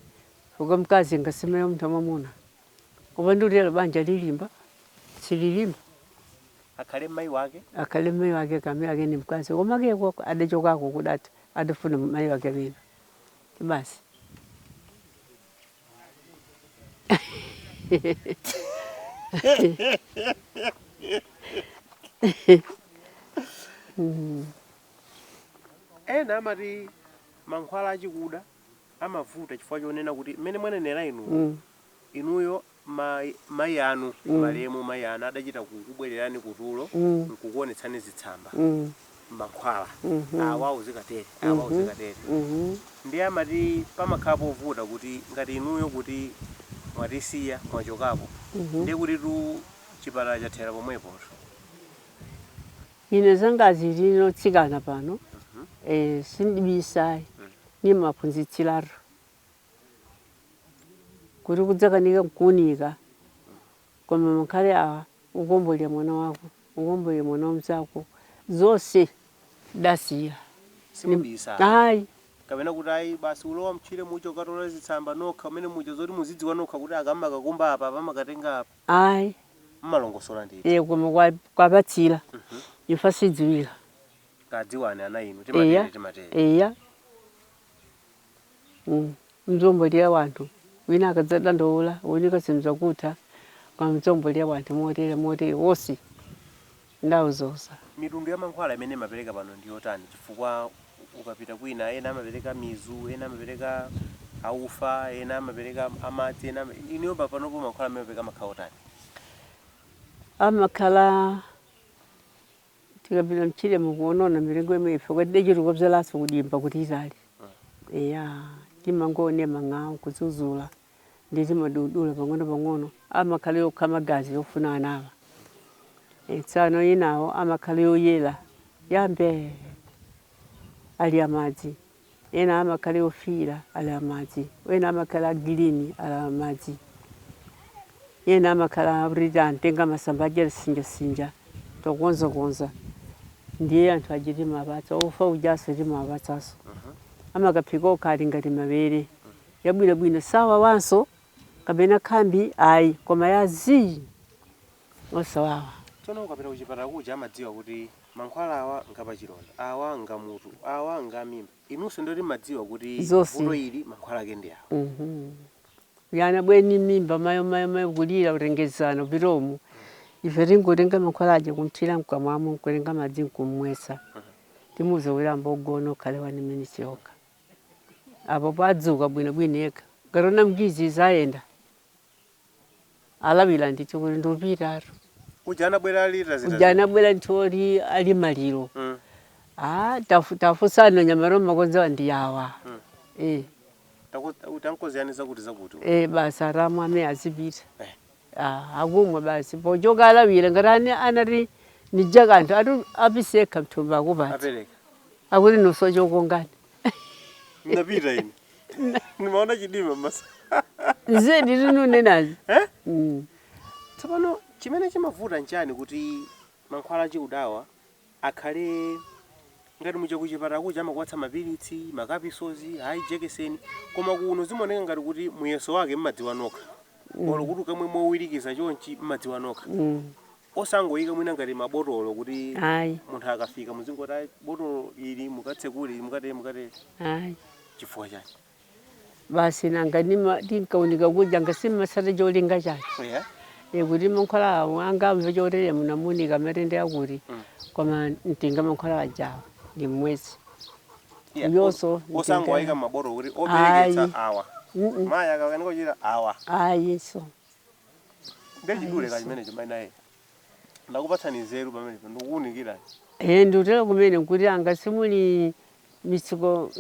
Fuga mkazi ngasimayo mnthu wamamuna. Kuba ndulira banja lilimba. Sililimba. Akhale mayi wake? Akhale mayi wake kame wake ni mkazi. Komake kwa adachokako kudati. Adafuna mayi wake wina. Basi. Ena amati mankhwala achikuda amavuta chifukwa chonena kuti mmene mwanenera inuyo mayi anu malemu mayi anu adachita kukubwererani kutulo nkukuonetsani zitsamba mankhwala awawo zikatere ndi amati pamakhala povuta kuti ngati inuyo kuti mwatisiya mwachokapo ndi kuti tu chipatala chathera pomwepo. Ine zanga zilino tsikana pano sindibisayi ni maphunzitsiraro kuti kudzakanika kuunika koma makhale awa ukombolera mwana wako ukombolera mwana wamzako zonse dasiya simubisa. Hayi kapena kuti ayi basi ulowa mchire mucho katola zitsamba nokha umene mucho zoti muzidziwa nokha kuti akamba kakumba apa pamakatenga apa. Ayi mmalongosola nditi. Koma kwapatsira ifa sidziwira. Kadziwane ana inu timatere. Eya. Mzombolera wanthu wina akadzada ndola unika simza kutha kwa mzombolera wanthu motere wonse ndawo zonse. Mitundu ya mankhwala imene mapereka pano ndi yotani chifukwa ukapita kwina ena amapereka mizu ena amapereka aufa ena amapereka amadzi ena iniyo panopo mankhwala amene mapereka makhala otani? Amakhala tikapita mchire mukuonona milingo imene ife kwadidechiti kubzalaso kudimba kuti itali. Eya timangone mang'awo kuzuzula ndi timadudula pang'ono amakhala yokha magazi yofuna anawa. Tsano inawo amakhala yoyera yambe ali amadzi ena amakhala yofira ali amadzi ena amakhala green ali amadzi ena amakhala brilliant tenga masamba aja sinja tokonza ndiye anthu achilima apatsa ofa ujaso lima apatsaso amakaphika okhali ngati mabere yabwinobwino sawa wanso kapena khambi ayi koma yazi osawawa. Tsono ukapita kuchipatala kuja amadziwa kuti mankhwala awa ngapachilonda awa ngamutu awa ngamimba inunso ndoti madziwa kuti vuto ili mankhwala ake ndi awa. Yana bweni mimba mayo kulira utengezano piromu ife tingotenga mankhwala aja kumthira mkamwamo nkulenga madzi nkumwesa timuze wiramba ugono khale wani minutes yoka apo padzuka bwinobwino yekha garona mgizi zayenda alawira ndicho kuti ndupitatu ujana bwera lita zita ujana bwera ntori ali maliro tafusano nyamaro makonza ndi yawa utankoziyaniza kuti zakuti basa ramwe ame azipita akumwe basi pochoka alawira ngatani anati nijaga anthu atu apiseka mthumba akupatsa apereka akuti nosocokongani napita ine nimaona chidima masa zedi tinunenazi tsopano chimene chimavuta nchani kuti mankhwala achikudawa akhale ngati muja kuchipatala kuja amakwatsa mapilitsi makapisozi hayi jekeseni koma kuno zimaoneka ngati kuti muyeso wake mmadziwa nokha olo kuti kamwe mowirikiza chonchi mmadziwa nokha osangoyika mwina ngati mabotolo kuti munthu akafika muzingoti botolo ili mukatsekule mukate chifukwa chake basi nanga tinkaunika kuja ngasimasata cholinga chake kuti mankhwala angamve chotere munamunika matenda akuti koma ntinga mankhwala ajawa ndi mwezi yoso osangoyika mabotolo kuti opereketsa awa maya akakaniko chira awa so ndechidule kachimenecho mainaye ndakupatsani nzeru pamene ndikuwunikira ndutera kumene kuti angasimuli mitsiko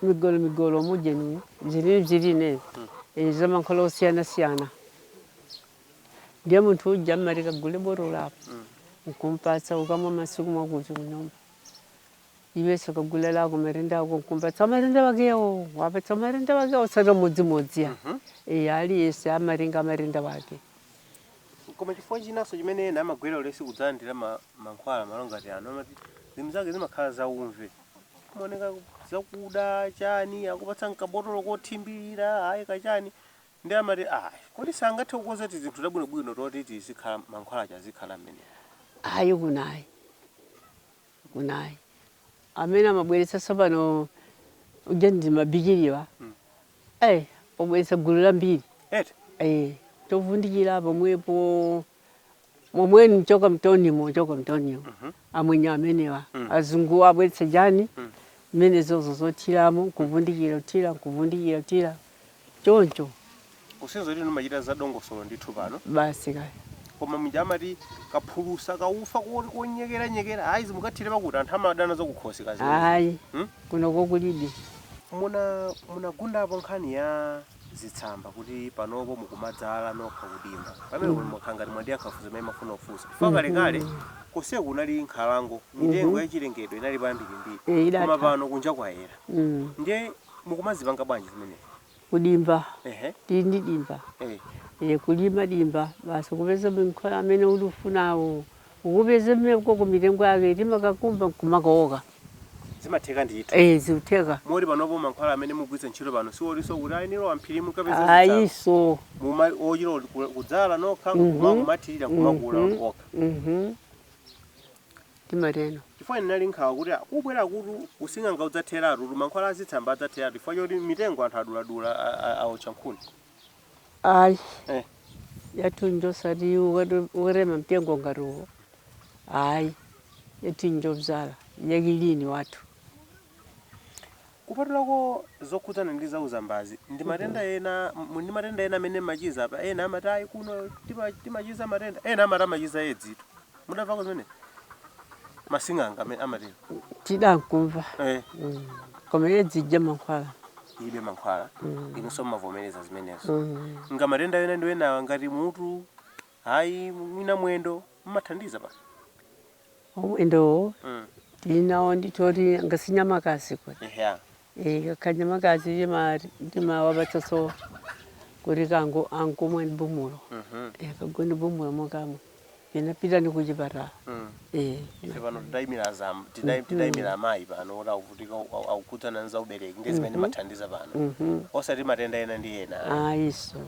migolo mujenu zilini za mankhwala osiyana ndiye munthu uja mmarika gule botolo apo nkumpatsa ukamwa masiku mwakuti kunyumba iweso kagula lako matenda ako nkumpatsa matenda wakewo wapatsa matenda wakewo sata modzimodzi aliyese amaringa matenda wake. Koma chifukwa chinaso chimene ena amagwera ulesi kudzalandira mankhwala malongati ano amati zinthu zake zimakhala zaumve kumaoneka zakuda chani akupatsa nkabotolo kothimbirira hayi kachani ndi amati kodi sangathe kukonza ti zinthu zabwinobwino toti tizikhala mankhwala chazikhala mmene ayi kunayi amene amabweretsa sapano uja ndi mabikiriwa pobweretsa gulu lambiri tovundikira pomwepo momweni mchoka mtonimo amwenye amenewa azungu abweretsa jani mmene zozo zothiramo kuvundikira choncho kusenza kuti numachita zadongosolo ndithu pano basi kaya koma muja amati kaphulusa kaufa konyekera hayi zimukathire pakuti anthu amadana zokukhosi kazi hayi kuno kokulidi munagundapo nkhani ya zitsamba kuti panopo mukumadzala nokha kudimba pamene mukhangati mwadi akhafuza mai mafuna ofusa kale kose kunali nkhalango mitengo ya chilengedwe inali pambirimbiri koma pano kunja kwayera ndiye mukumazipanga bwanji zimene kudimba tindi dimba kulima dimba basi kupeza mankhwala amene ulifunawo ukupeza mmene koko mitengo yake timakakumba kumakaoka zimatheka ndithu ziutheka mori panopo mankhwala amene mugwitsa ntchito pano siwoliso kuti ayiniro amphiri mukapeza ayiso ochiro kudzala nokha kumathirira kumakula okha timateno chifukwa ndinali nkhawa kuti kubwera kuti usinganga udzatheratu mankhwala azitsamba adzatheratu chifukwa choti mitengo anthu aduladula aotcha nkhuni ayi yatunjo sati urema mtengo ngatiwo ayi yatunjo bzala yakilini watu kupatulako zokhudzana ndi zauzambazi ndi matenda ena amene machiza apa ena amati kuno timachiza matenda ena amati amachiza edzitu mudamvako zimene masing'anga amatero tidankumva koma edzija mankhwala ibe mankhwala inunso mumavomereza zimenezo nga matenda ena ndi enawa ngati mutu hayi mwina mwendo mmathandiza pa mwendo tinawo nditori ngasinyamakazi kwe kanyamakazi timawapatsaso kuti kango ankumwe ndi bumulo kagwe ndi bumulo mokamo pinapita ni kuchipatala. ife pano tidayimira amayi pano oti akuvutika akukhudzana nza ubereki ndi zimene mathandiza pano osati matenda ena ndi ena. Iso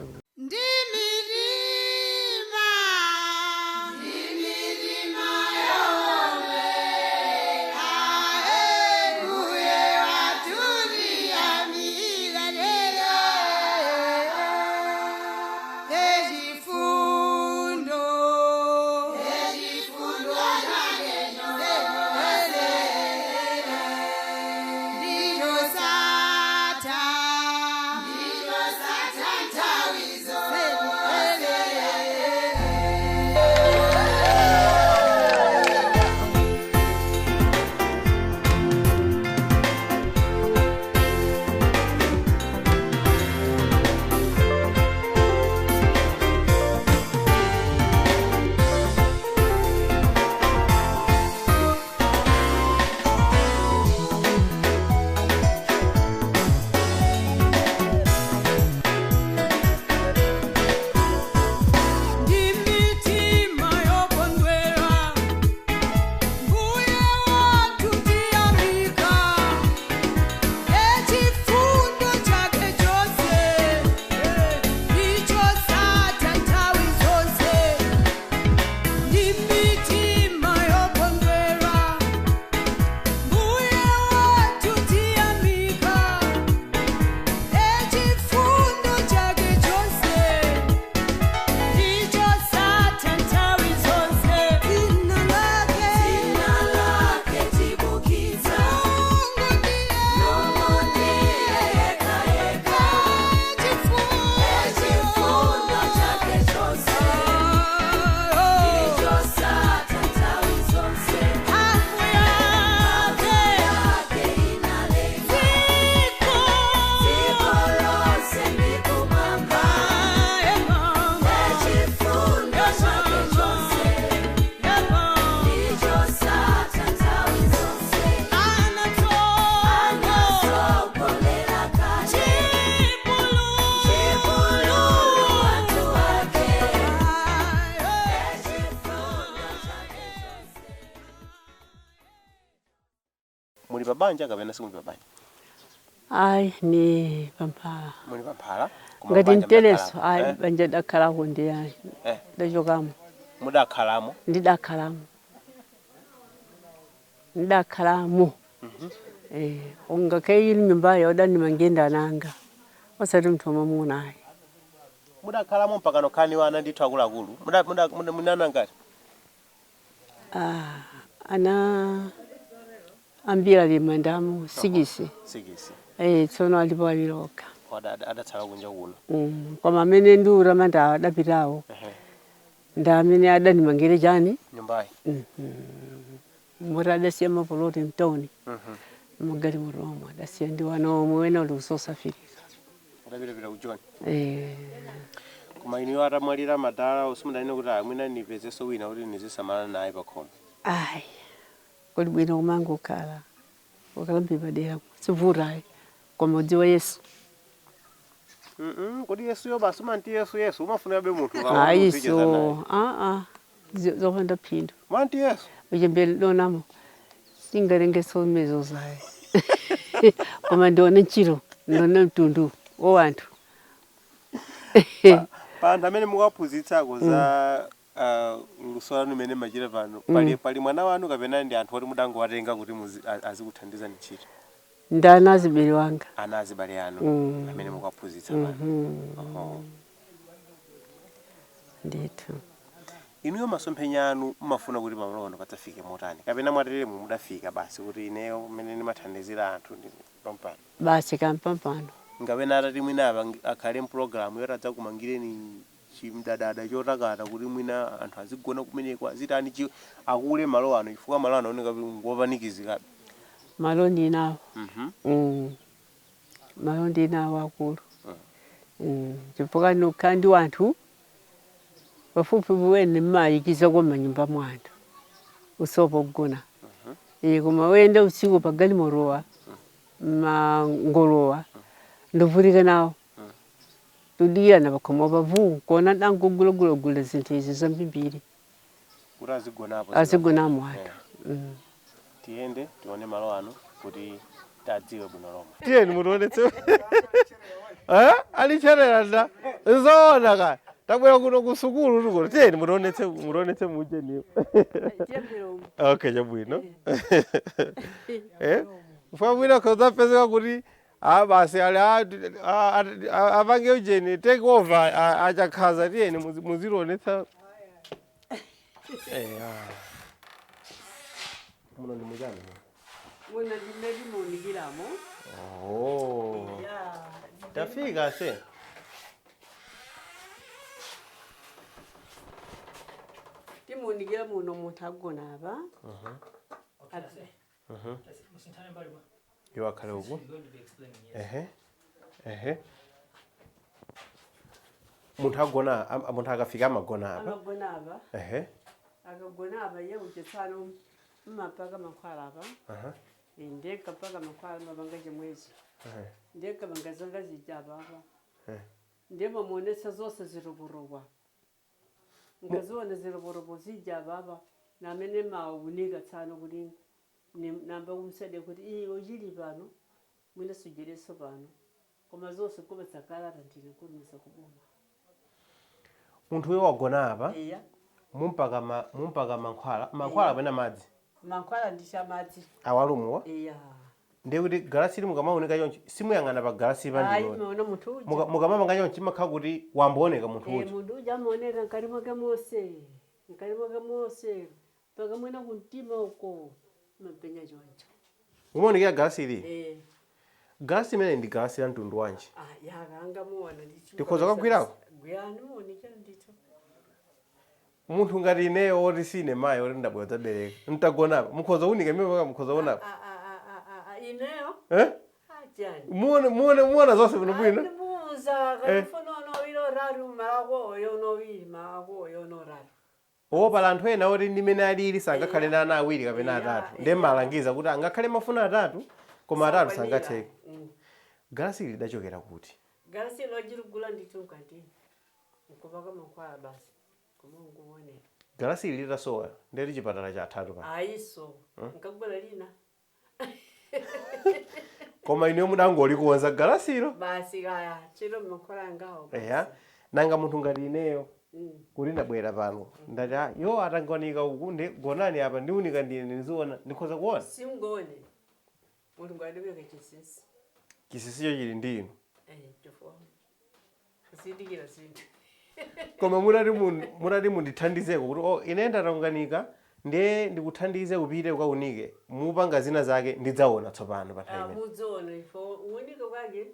muli pabanja kapena simuli pabanja? ni Pamphala. Muli Pamphala? Ngati mteleso banja dakhalako ndi yani ndachokamo. Mudakhalamo? Ndidakhalamo. Ungakhe ili nyumba yodani mangenda nanga osati mnthu wamunayi. Mudakhalamo mpaka nokhani wana ndithu akuluakulu munana ngati? Ana ambira limandamu sikisi. Tsono alipo aliloka. Adatsala kunja kuno. Koma amene ndiura manda adapitawo. Ndi amene adanimangire chani nyumbayi. Mura adasiya mapoloti mtoni. Mugali muromo adasiya ndi wana omwe wena uli usosafirika. Adapita kujoni. Koma iniwo atamwalira madala usimudanine kuti amwina nipezeso wina kuti nizisamala naye pakhomo. Kodi bwino kumangokhala ukalambe padera sivurayi koma udziwa Yesu. Kodi Yesu yo basi manti Yesu umafuna be munthu iso zopanda phindu manti Yesu ujembele donamo singalengeso mezo zaye koma ndione ntchito ndione mtundu wanthu. Panthu amene mukaphunzitsako za lusola lumene machira pano pali mwana wanu kapena ndi anthu oti mudangowatenga kuti azikuthandiza ndi ntchito? Ndi ana azibale wanga. Ana azibale anu amene mukaphunzitsa pano. Ndithu. Inuyo masomphenya anu mumafuna kuti pamalono padzafike motani kapena mwateremu mudafika basi kuti ineyo mmene ndimathandizira anthu ndi Pamphala? Basi kampampano. Ngapena atati mwina akhale mpulogalamu yotadza kumangireni chimdadada chotakata kuti mwina anthu azigona kumeneko azitani akule malo ano chifukwa malo ano oneka ngopanikizikabe. Malo ndinawo. Malo ndinawo akulu. Chifukwa nokhandi wanthu pafupi wene mmayikiza kwa manyumba mwanthu usopa kugona. Koma wenda usiku pagali morowa mangolowa ndovulika nawo. Tudia na bakoma bavu kona dango gulogula zinthu izi zambimbiri. kuti azigonapo azigonamo atu. tiyende tione malo ano kuti tadziwe bwino lomwe. Tiyeni mutionetse. Alichenera nda. Nzoona ka. Tabwera kuno ku sukulu tuko. Tiyeni mutionetse muje niyo. Okay, chabwino. Mfamwina koza pesa kuti basi ali avange ujeni take over achakhaza tiyeni muzionetsa. Muno ndi mujani. Muna ndimeli munikiramo. Tafika se. Timunikira muno muntu agona aba. Yo akhale uku. Muntu agona muntu akafika amagona aba. Amagona aba. Akagona aba yewuchetsano mapaka makwala aba. Ndeka paka makwala mabanga mwezi. Ndeka bangazanga zijaba aba. Ndemo monesa zose ziruburuwa. Ngazona ziruburuwa zijaba aba. Namene mawuniga tsano kuri namba umsede kuti ojili bano mwina sugereso bano. Koma zose kuba tsakala rantine kurumisa kuboma. Muntu we wagona aba. Iya. Mumpaka mankhwala bena madzi. Mankhwala ndisha madzi. Awalumuwa? Iya. Ndiye kuti galasi ili mukamaoneka yonchi simuyang'ana pa galasi Ayi muno muntu uja. mukamamanga yonchi makha kuti wambooneka muntu uja. Muntu uja amoneka nkalimo gamose. Nkalimo gamose. Paka mwina kuntima uko. Mapenya choncho. Umaonekera galasi ili? Galasi imene ndi galasi la mtundu wanji? Yakanga muona ndicho. Ndikhoza kagwirako? Gwirani muonekera ndito. Munthu ngati ineyo oti sine mayi oti ndabwera zabereka. Mtagona mukhoza unika imene paka mukhoza ona. Ineyo? Ajani. Muona zonse bwino bwino. Muza kalifuna ono ilo raru malako yono wili malako yono raru. Pala anthu ena oti ndimene alili sangakhale na ana awiri kapena atatu. Ndiye malangiza kuti angakhale mafuna atatu koma atatu sangatheke. Galasi ili lidachokera kuti? Galasi lojirugula ndito mkatini. Nkupaka mankhwala basi. Kumungu wone. Galasi ili litasowa ndiye chipatala cha atatu pa. Aiso. Nkagula lina. Koma ine mudangoli kuonza galasilo. Basi kaya chiro mankhwala ngawo. Nanga munthu ngati ineyo kuti ndabwera pano ndati yo atangonika uku ndi gonani apa ndiunika ndine ndiziona ndikhoza kuona. Simgone. Munthu ngati bweke chisisi. Chisisicho chili ndi inu. Chifo. Zindikira zinthu. Koma murati mundithandizeko kuti ine ndatanganika ndiye ndikuthandize upite ukaunike mupanga zina zake ndidzaona tsopano pa time. Mudzona ifo unika kwake.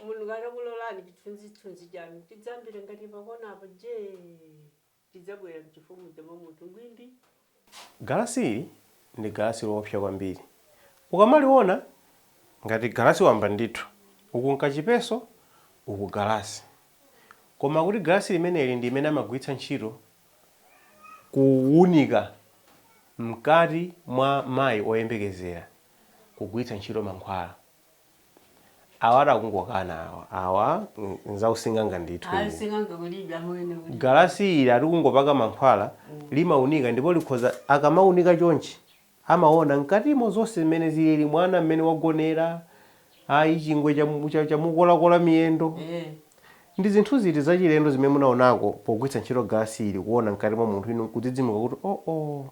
Munhu ngarakulolani chithunzi chanu tidzambire ngati pakona apo je tidzabwera mchifumu dzama munthu ngwindi. Galasi ndi galasi loopsa kwambiri. Ukamaliona ngati galasi wamba ndithu uku nkachipeso uku galasi. Koma kuti galasi limeneli ndi imene amagwiritsa ntchito kuwunika mkati mwa mayi oyembekezera kugwiritsa ntchito mankhwala. Awara kungokana awa nzausinga ndithu. Singa kulibya mwene kuti. Galasi ili kungopaka mankhwala limaunika ndipo likhoza akamaunika chonchi amaona mkatimo zonse zimene zili mwana mmene wagonera chingwe cha mukolakola miyendo. Ndi zinthu ziti zachilendo zimene munaonako pogwiritsa ntchito galasi ili kuona mkati mwa munthu inu kudzidzimuka kuti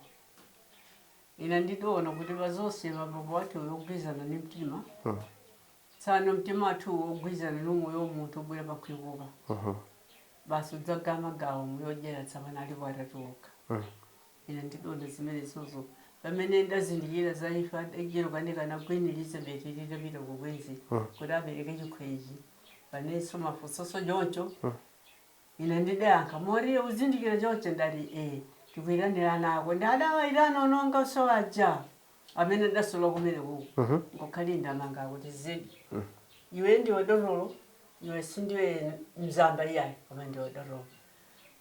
Ina ndidoona kuti bazonse mababa wake ogwizana ndi mtima. Tsano mtima wathu ogwizana n'umwoyo w'omuntu obwera bakwikuba. Basi udzagama gawo muyogera tsabana ali watatuka. Ina ndidoona zimene zozo. Pamene ndazindikira zaifa egero kanika na Queen Elizabeth ilirabira kugwenzi. Kuti abereke chikhweji. Vaneso mafusoso joncho. Ina ndidanka mori uzindikira joncho ndali tikwiranira nako ndadawairana ononga usowaja. Amene ndasolo kumene kuko. Ngokhalinda manga kuti zedi. Iwe ndi odorolo, iwe sindiwe mzamba yayi koma ndi odorolo.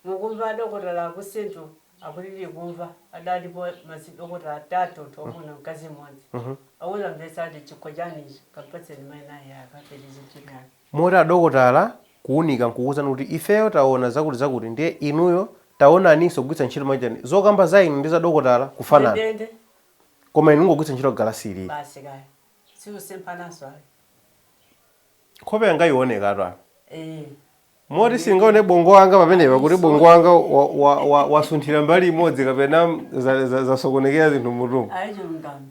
Mukumva dokotala kusentu akulili kumva adalipo masidokotala atatu tomuna mkazi mmodzi. Awula mbesati chikojani kapatseni mai naye akapeleza ntchito yake. Mota dokotala kuunika nkukuwuzani kuti ifeyo taona zakuti ndiye inuyo taona aninso kugwitsa ntchito majani zokamba za inu ndi za dokotala kufanana Ndende. koma inu ngogwitsa ntchito galasi ili Basi kaya. Siusempanaso ali. nkhope yanga ioneka atwa moti Eh. singaone bongo wanga pamenepa kuti bongo wanga wasunthira mbali imodzi kapena zasokonekera zinthu mutumbu Aicho ngam.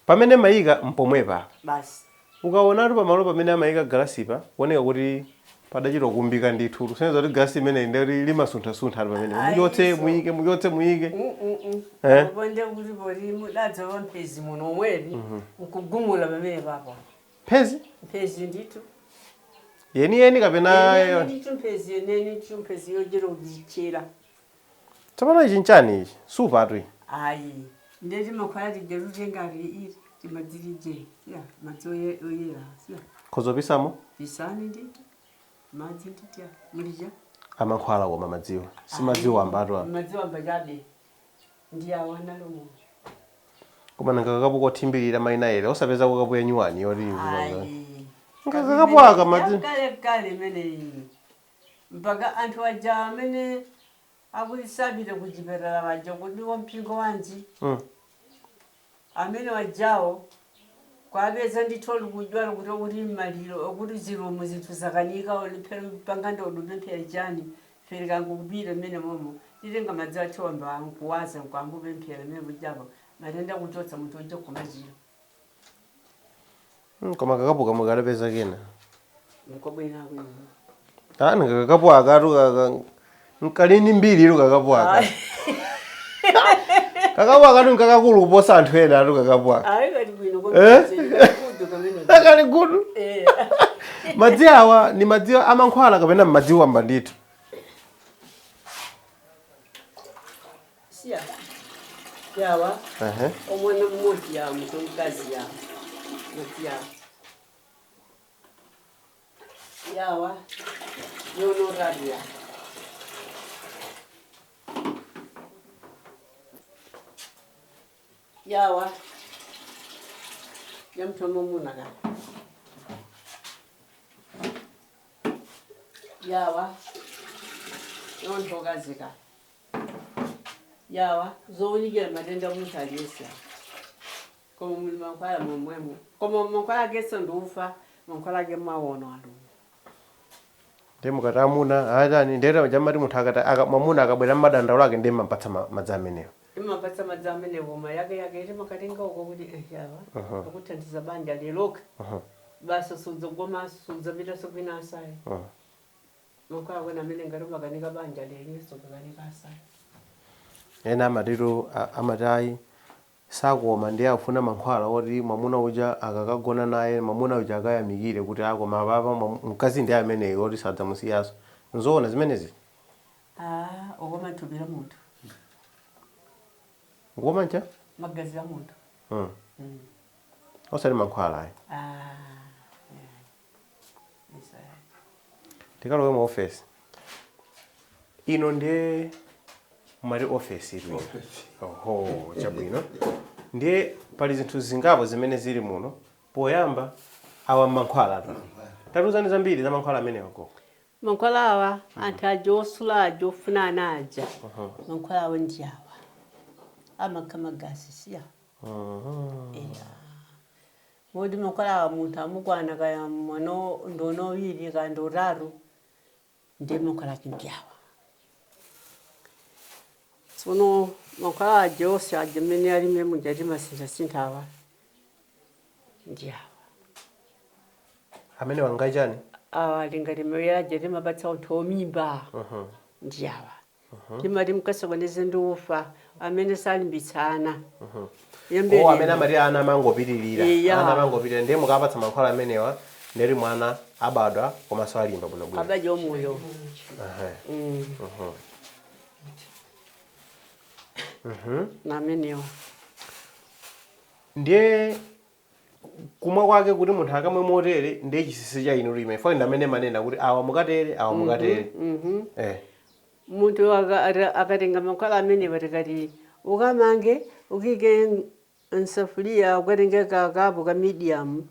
pamene mayika mpomwepa Basi. ukaonatu pamalo pamene amayika galasipa kuoneka kuti padachita kumbika ndithu tusenzeza kuti galasi imene ndati limasuntha-suntha ali pamene muchotse muyike Bonde kuti bori mudadza wampezi muno omweri nkugumula pamene papa. phezi Mpezi nditu. yeniyeni kapena Nditu mpezi yeneni chumpezi yojera ujichera. tsopano ichi nchani ichi supa atu iyi Ayi. Ndeti makwaya tigerute ngari iri. Timadzirije. Ya, madzoye oyera. Ya. khozopisamo Bisani nditu. Madzi nditu ya. Mulija. amankhwala koma madziwa simadziwa amba atu apa Madziwa mbajade. Ndiyawana lomo. koma nangakapuka othimbirira mayina ere osapeza kukapuya nyuwani yoti Ayi. ngakakapwaka madzi Kale mene mpaka anthu aja amene akuisabire kuchipatala waja kuti wampingo wanji amene wajawo kwapeza nditholi kudwala kuti uli maliro okuti zilomo zinthu zakanika panganda udupemphera chani fere kangukupira mmene momo titenga madzi athiwamba nkuwaza nkangupemphera mmene kujapo matenda kuchotsa munthu oje kumachiro koma kakapuka mukalapeza kena nkobwera kwino nangakakapwaka atu nkalini mbiri ilu kakapwaka kakapwaka atu nkakakulu kuposa anthu ena atu kakapwaka ayi kali kwino kudu kamene akali kudu madzi awa ni madzi amankhwala kapena madzi wamba ndithu siya yawa omwana mmoti ya mutomkazi ya matiya yawa yono rabia yawa yamtomo munaka yawa yontokazika yawa zoonyikira matenda munthu aliyesa koma muli mankhwala momwemo koma mankhwala akese ndiufa mankhwala ake mawono alumu ndi mukati amuna atani ndeta jamati munthu mwamuna akabwera mmadandaulo ake ndi mampatsa madzi amenewo imapatsa madzi amenewo mayake iti makatenga uko kuti yawa akuthandiza banja leloka basa sudzagoma sudzapitaso kwina asayi mankhwala kwena amene ngati makanika banja leliso kakanika asayi ena amatitu amatayi sakoma ndi afuna mankhwala oti mwamuna uja akakagona naye mwamuna uja akayamikire kuti akoma apapa mkazi ndi ameneyo oti sadzamusiyaso nzoona zimenezi okoma thupi la munthu ngoma ncha magazi la munthu osati mankhwala ayi tikalowe mu ofesi ino ndiye mali ofesi iliyo oho chabwino ndiye pali zinthu zingapo zimene zili muno poyamba awa mankhwala atu tatuzani zambiri za mankhwala amenewa koko mankhwala awa anthu aja osula aja ofuna ana aja mankhwala awo ndi awa amakha magazi siya modi mankhwala awa munthu amukwana kaya mwana ndonowiri kaya ndotatu ndi mankhwala ake ndi awa tsono mankhwala aja onse aja amene ali mmene muja timasintha awa ndi awa amene wangachani awa lingati mawiraja timapatsa anthu omimba ndi awa timati mkasokoneze ndi ufa amene salimbitsana amene amati ana amangopitirira ana amangopitirira ndiye mukapatsa mankhwala amenewa ndeti mwana abadwa komanso alimba bwinobwino abadwa omoyo namenewa ndiye kumwa kwake kuti munthu akamwe motere ndiye chisisi cha inu lime fo ndamene manena kuti awa mukatere awa mukatere munthu akatenga mankhwala amenewa tikati ukamange ukike nsafulia ukatenga kakapo ka medium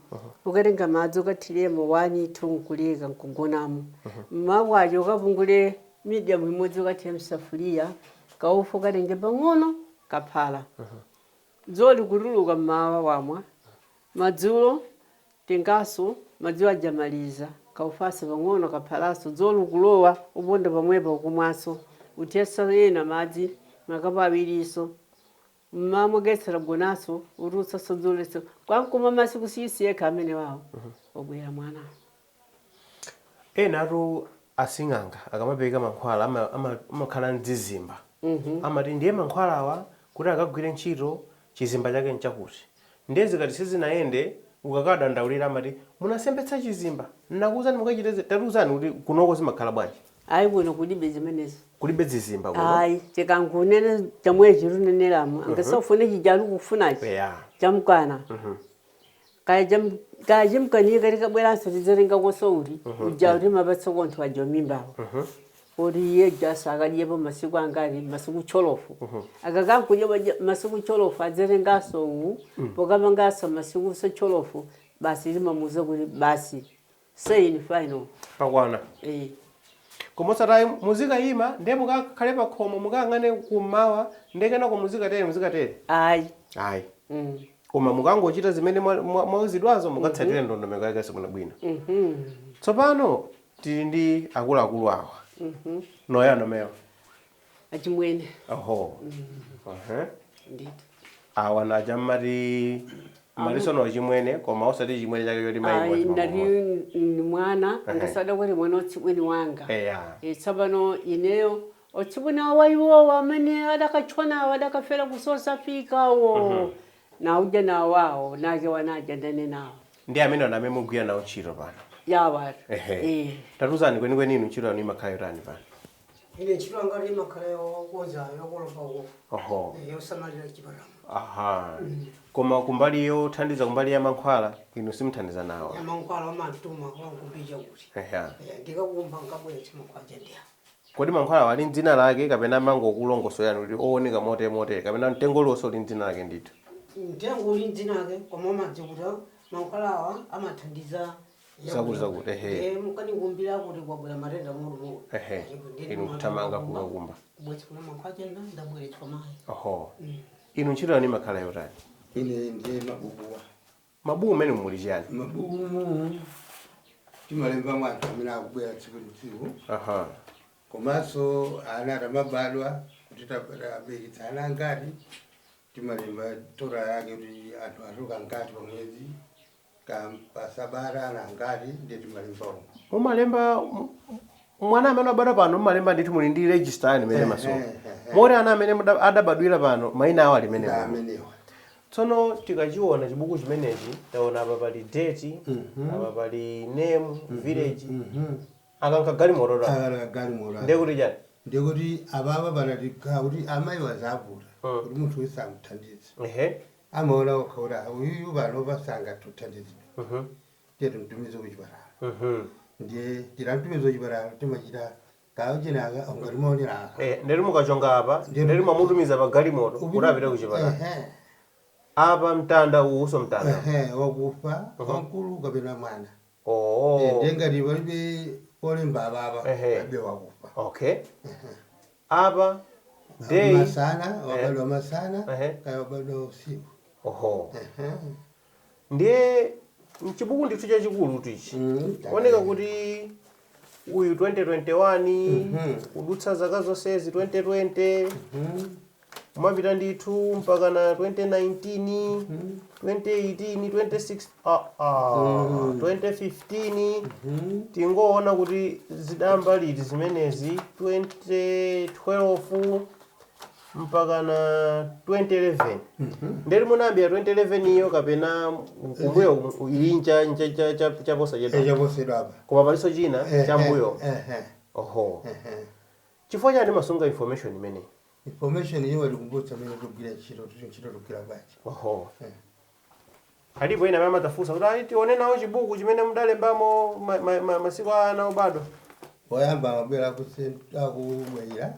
ukatenga madzi ukathiremo 1 2 nkulika nkugonamo mmakwacho ukapungule medium imodzi ukathira msafuria kaufu katenge pang'ono kaphala dzoli kutuluka mmawa wamwa madzulo tengaso madzulo ajamaliza kaufase pang'ono kaphalaso dzoli kulowa uponda pamwepo kumwaso uthesa ena madzi makapa awiriso mmamugetsera gonaso urutsa sodzolesa kwankuma masiku siyeka amene wawo obwera mwana enatu asing'anga akamapeka mankhwala amakhala mdzizimba amati ndiye mankhwalawa kuti akagwire ntchito chizimba chake nchakuti ndiye zikati sizinayende ukakadandaulira amati munasembetsa chizimba nakuwuzani mukachiteze tatiwuzani kuti kunoko zimakhala bwanji ayi kuno kulibe zimenezo kulibe zizimba kuno ayi tikankunene chamwe chiruneneramo angasafune chijalu kufunachi chamkana kaya chimkanika likabweranso tidzatenga kosouri uja kuti mapatsa konthu aja mimbawo kuti iye jasa akadyepo masiku angati masiku cholofu akakankuja masiku cholofu adzatengaso uwu pokapangaso masiku so cholofu basi limamuza kuti basi sayini final pakwana komosatayi muzikayima ndiye mukakhale pakhomo mukang'ane kummawa ndekenako muzikatere ayi koma mukangochita zimene mwawuzidwazo mukatsatire ndondomeko yake bwino tsopano tili ndi akuluakulu awa noyano mewa achimwene oho awa nachammati malisono chimwene koma osati chimwene chake choti mayi ndali mwana angasada kuti mwana otsibweni wanga tsapano ineyo otsibweni awaiwowo amene adakachona adakafera ku South Africa wo nauja nawawo nake wanaja ndane nawo ndi amene ana amene mugwira nawo ntchito pano yawatu tatuzani kwenikweni inu ntchito yanu imakhala yotani pano ine ntchito yanga imakhala yokonza yokolomba oho yosamalira chipatala koma kumbali yothandiza kumbali ya mankhwala inu simuthandiza nawo ya mankhwala amantuma kwankupija kuti ndikakumba nkabweretsa mankhwala ndiya kodi mankhwala wali dzina lake kapena mangokulongosola kuti ooneka motere kapena mtengo lonse uli dzina lake ndithu mtengo uli dzina lake koma umadzi kuti mankhwala awa amathandiza zakuti mukanikumbira kuti kwabwera matenda murumu inu kuthamanga kukakumba kubwetsa kuna mankhwala chenda ndabweretswa mayi oho inu ntchito yanu imakhala yotani ine ndiye mabubuwa mabuku mmene muli chiyani mabuku timalemba mwanthu amene akubwera tsiku ndi tsiku komanso ana atamabadwa kuti taberekitsa ana angati timalemba tora yake kuti anthu atuka ngati pamwezi pasabata ana angati ndiye timalemba umo mumalemba mwana amene abadwa pano mumalemba ndithu muli ndi register yani imene masomo mori ana amene adabadwira pano mayina awo amenewa tsono tikachiona chibuku chimenechi taona apa pali date apa pali name village akanka galimoto ndiye kuti chani ndiye kuti ababa panatika kuti amayi wazavuta kuti munthu wese amuthandize amaona okhaura uyu pano pasanga tuthandizidwe ndiye timtumize kuchipatala ndiye tiramtumize kuchipatala timachita kawo chinaka ungatimaonera nderi mukachonga apa nderi mwamutumiza pa galimoto kuti apite kuchipatala apa mtanda uwuso mtanda wakufa wankulu kapena mwana ndiye ngati palibe polemba ababa abe wakufa apa day masana wabadwa masana kaya wabadwa usiku ndiye mchibuku ndithu chachikulu tichi oneka kuti uyu 2021 kudutsa zaka zonsezi 2020 umapita ndithu mpaka na 2019 2018 26 2015 tingoona kuti zidamba liti zimenezi 2012 mpaka na 2011 nderi munambia 2011 iyo kapena kumbuyo ilinja chaposa chaposedwa koma paliso china chambuyo oho chifukwa chani masunga information imeneyi information hiyo walikumbutsa mimi kugira ntchito tukira bwachi alipo ina mama tafusa kuti tione nawo chibuku chimene mudalembamo masiku ana obadwa wayamba mabwera kubwera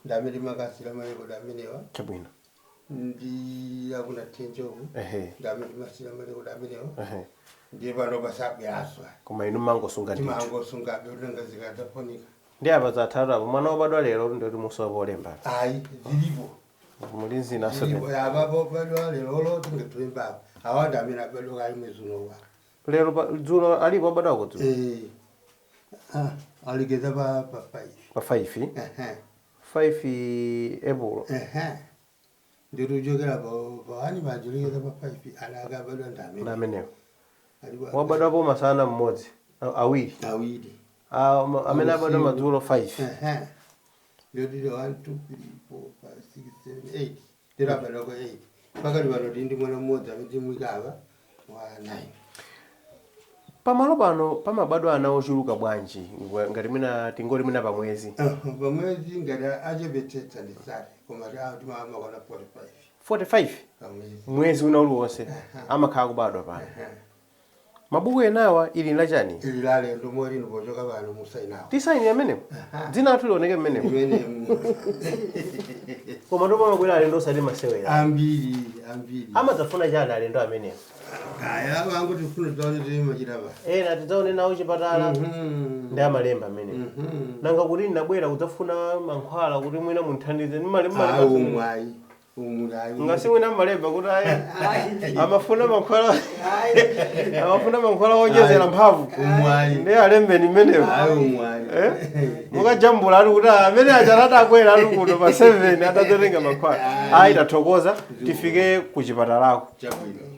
ndamene makasira maleko damenewa chabwino ndi akuna tenjoku ndamene masira maleko damenewa ndiye pano pasabweraswa koma inu mangosunga timangosunga kuti ngazikatafonika ndi apa zatatu apo mwana wobadwa lero ndoti musowa olemba ayi zilipo muli zina so zilipo abapo badwa lero tingetulemba awanda amene abadwa kali mwezi uno wa lero dzulo alipo obadwa ko dzulo aligeza pa 5 pa 5 5 April ndikujokera pa ani bajuligeza pa 5 alaga abadwa ndamene namenewo wabadwapo masana mmodzi awiri amene abadwa madzulo 5 ndodile 1 2 3 4 5 6 7 8 ndinabadwa ko 8 pakati pano ndi mwana mmodzi amene timwikava wa 9 pamalo pano pamabadwa ana ochuluka bwanji ngati mina tingoti mina pamwezi pamwezi ngati achepetetsa ndi sati koma timama kona 45 mwezi una uliwonse amakhala kubadwa pano mabuku enawa ili lachani ili lale ndomwe lino pochoka pano musainawo tisaini amenewo dzina athu lioneke mmenemo imene koma ndipo mabwera alendo osati masewera ambiri amadzafuna chani alendo amenewo aya vangu tifuna taone timachita pa ena tidzaone nawo chipatala ndi amalemba amenewo nanga kuti ndabwera kudzafuna mankhwala kuti mwina munthandize ndi malemba umwayi ngasi mwina malemba kuti amafuna mankhwala amafuna mankhwala onyezera mphamvu ndi alembeni mmenewo mukajambula ali kuti amene achatata akwera ali kuno pa 7 adadzotenga mankhwala ayi tathokoza tifike ku chipatalako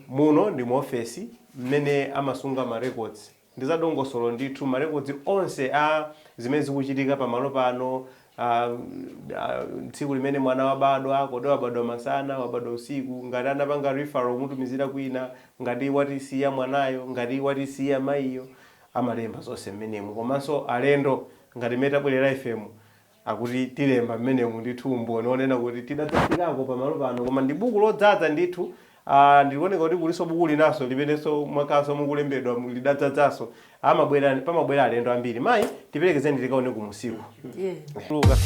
muno ndi mu ofesi mmene amasunga ma records ndizadongosolo ndithu ma records onse a zimene zikuchitika pamalo pano tsiku limene mwana wabadwa kodi wabadwa masana wabadwa usiku ngati anapanga referral kumutumizira kwina ngati watisiya mwanayo ngati watisiya mayiyo amalemba zonse mmenemu komanso alendo ngati metabwerera FM akuti tilemba mmenemu ndithu umboni onena kuti tidadzafikako pamalo pano koma ndi buku lodzaza ndithu ndikuoneka kuti kuliso buku linaso limenenso mwakaso mukulembedwa lidadzadzaso pamabwera alendo ambiri mayi tiperekezeni tikaone kumusiku luka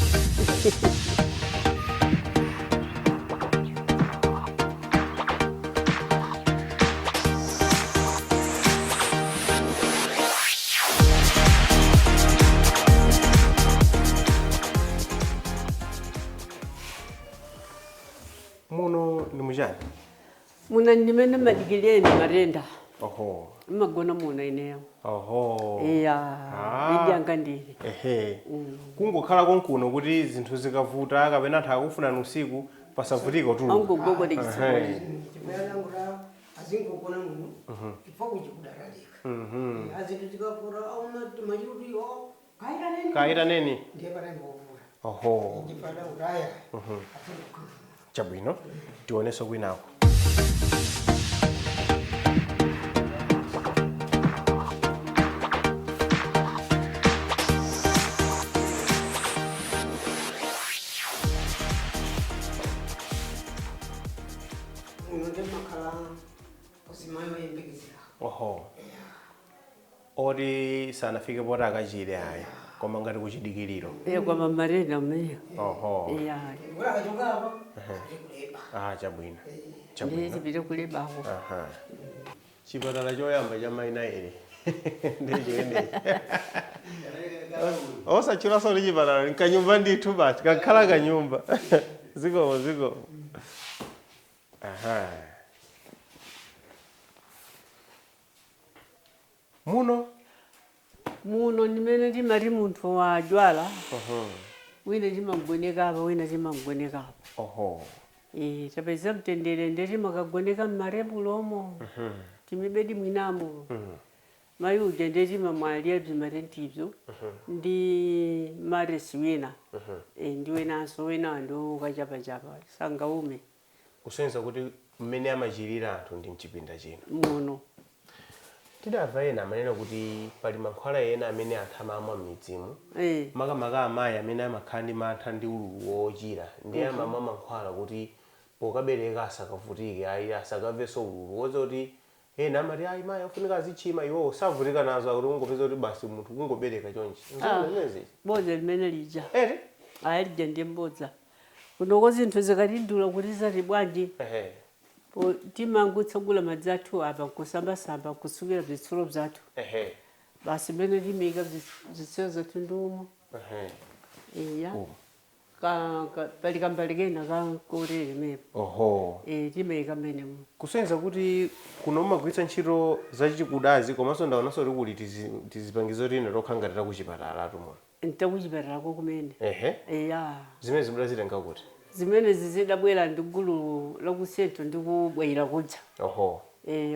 muno ndi muchani muna ndimene madigileni marenda oho magona muna ineyo oho iya idyanga ndili kungokhala konkuno kuti zinthu zikavuta kapena anthu akufuna usiku pasavutika tu angogogo dikisibona chibayalangura azingogona muno chifo kuchikudalalika azintu zikakura auna machirudiyo kaita neni ndiye patangovula oho ndipatalanguraya chabwino tionenso kwinako oho oti sanafike poti akachire ayi koma ngati kuchidikiriro kwama marenda mmeyo oho chabwino ndipite kulebako chipatala choyamba cha maina ere ndichiende osachulaso ndi chipatala nkanyumba ndithu basi kakhala kanyumba zikomo muno ndimene timati munthu wajwala wina timaggoneka apa wina timaggoneka apa oho tapeza mtendere nde timakaggoneka mmarepulomo timibedi mwinamo mayi uja nde timamwalira bzimatentibzo ndi maresi wina ndi wenanso wena ndo ukachapachapa sangaume kusenza kuti mmene amachirira anthu ndi mchipinda chino muno tidamva ena amanena kuti pali mankhwala ena amene anthu amamwa m'midzimu makamaka amayi amene amakhala ndi mantha ndi ululu wochira ndiye amamwa mankhwala kuti pokabereka asakavutike ayi asakamvenso ululu wozoti ena amati ayi mayi afunika azichima iwo savutika nazo akuti ungopeza kuti basi munthu kungobereka chonchi nzimezi bodza limene lija ayi lija ndiye mbodza kunoko zinthu zikatidula kuti zati bwanji timangutsagula madzi athu apa kusambasamba kusukira bzitsulo bzathu basi mmene timika bzitsulo zathu ndumo iya Oh. pali kambali kena kankorere mepo Oho. timayika mmenemo Kusonyeza kuti kuno mumagwiritsa ntchito zachikudazi komanso ndaonanso kuti tizipangizo tine tokhangatira kuchipatala tumo. ntakuchipatalako kumene iya Zimene zimudazitenga kuti. zimene zidabwera ndi gulu lakusento ndikubwayira kudza Oho.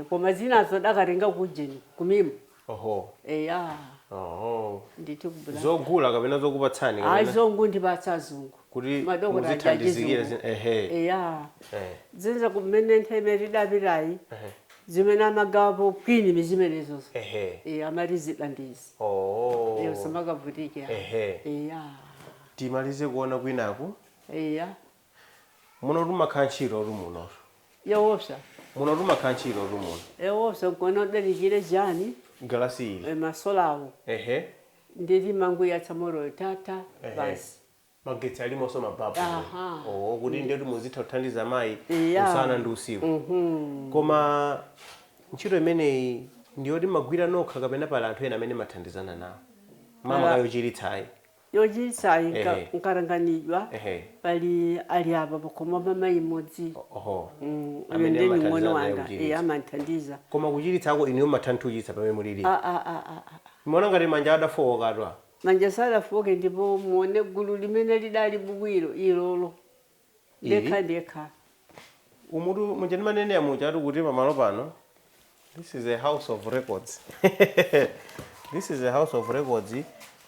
koma zinazo dakatenga kujeni kumima Oho. iya Oho. nditi kubula Zogula kapena zokupatsani azongu ndipatsa azungu kuti madokotala muzithandizikira achizungu. ehe. zinza kumene ntheme tidapitayi zimene amagapo kwini zimenezozo Ehe. amatizidandizi Oh. samakavutike Ehe. iya Timalize kuona kwinaku. iya Munotuma khanchiro rumuno. yowopsa Munotuma khanchiro rumuno. yowopsa nkona udalikire jani Galasi ili. masolawo Ehe. nditi mangu yatsamoro tata Ehe. basi Magetsi alimoso mababu. Aha. Oh, kuti ndeti muzitha kuthandiza mayi Iya. usana ndi usiku. Koma ntchito imeneyi ndiyoti magwira nokha kapena pali anthu ena amene mathandizana nawo. Mama kayochiritsayi. yochiritsayi Ehe. nkaranganidwa Ehe. pali ali apa pakoma pamayi imodzi Oho. uyo Amene ndeni amathandizana mwana naye wanga kuchiritsa. amanthandiza Koma kuchiritsako iniyo mathanthuyitsa pamene mulili. a Mona ngati manja adafowoka katwa. manja salafoke ndipo muone gulu limene lidali bukwiro ilolo ndekha Umutu munjeni manene amucha ati kuti pamalo pano. This is a house of records. This is a house of records.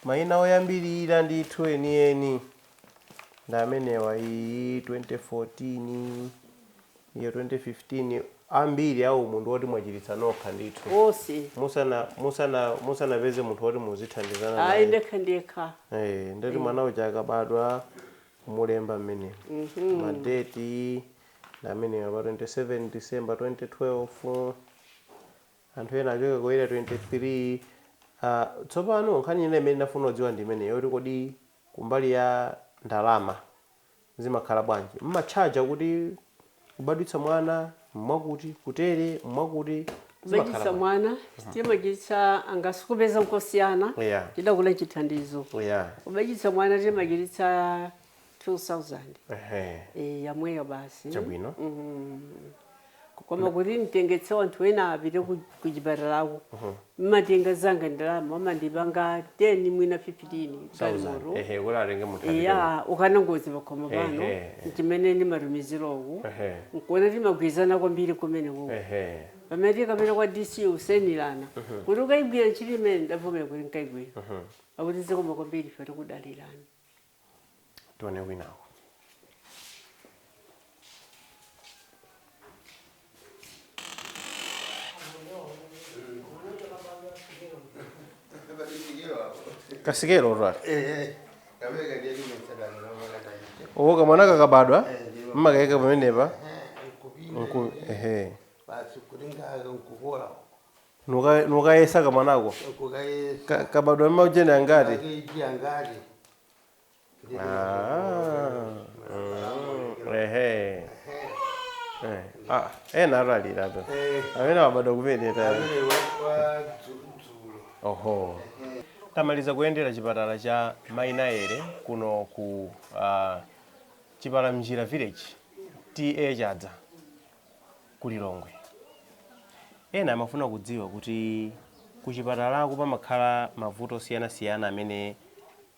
Maina oyambirira ndithu enieni. Ndamenewa iyi 2014 iyo 2015 ambiri au mundu woti mwachiritsa nokha ndithu. ose Musana peze munthu woti muzithandizana ayi naye. ndekha Ndati mwana uja akabadwa kumulemba mmene. Madeti ndamenewa pa 27 December 2012. Anthu ena achoka koyera 23. Tsopano nkhani ine imene ndafuna kudziwa ndi imene yoti kodi kumbali ya ndalama zimakhala bwanji. Mmachaja kuti kubadwitsa mwana mwakuti kutere mwakuti kubadwitsa mwana timachititsa angasikupeza nkosiyana Yeah. tidakula chithandizo Yeah. kubadwitsa mwana timachititsa 2000 Ehe. yamweyo basi Chabwino. koma kuti mtengetse wanthu ena apite kuchipatalako mmatenga zanga ndalama amandipanga 10 mwina 15 galimoto Ehe, kuti atenge muthandizana. iya ukana ngozi pakhoma pano Ehe. chimene ndimatumiziroko Ehe. nkuona timagwirizana kwambiri kumeneko Ehe. pamene tikapita kwa DC usenilana kuti ukayigwira ntchito imene ndavomera kuti nkayigwira akuti zikoma kwambiri ife tikudalirana Tione winako. Kasikelo rwa. Kabega ndiye nimesada na mwana tayiche. Owo kamwana kakabadwa ndiyo. mmakaika pamenepa. Nkubini. Ehe. Basi kulinga nkukola. Nukayesa kamwanako. Kukaye Kabadwa mmauchene angati. Kaiji angati. Ehe. Ena aralira to. Amene wabadwa kumene tayari. Amene wa dzulo. Oho. Tamaliza kuyendera chipatala cha Mainaere kuno ku Chipalamjira village TA Chadza ku Lilongwe. Ena amafuna kudziwa kuti ku chipatalako pamakhala mavuto siyana amene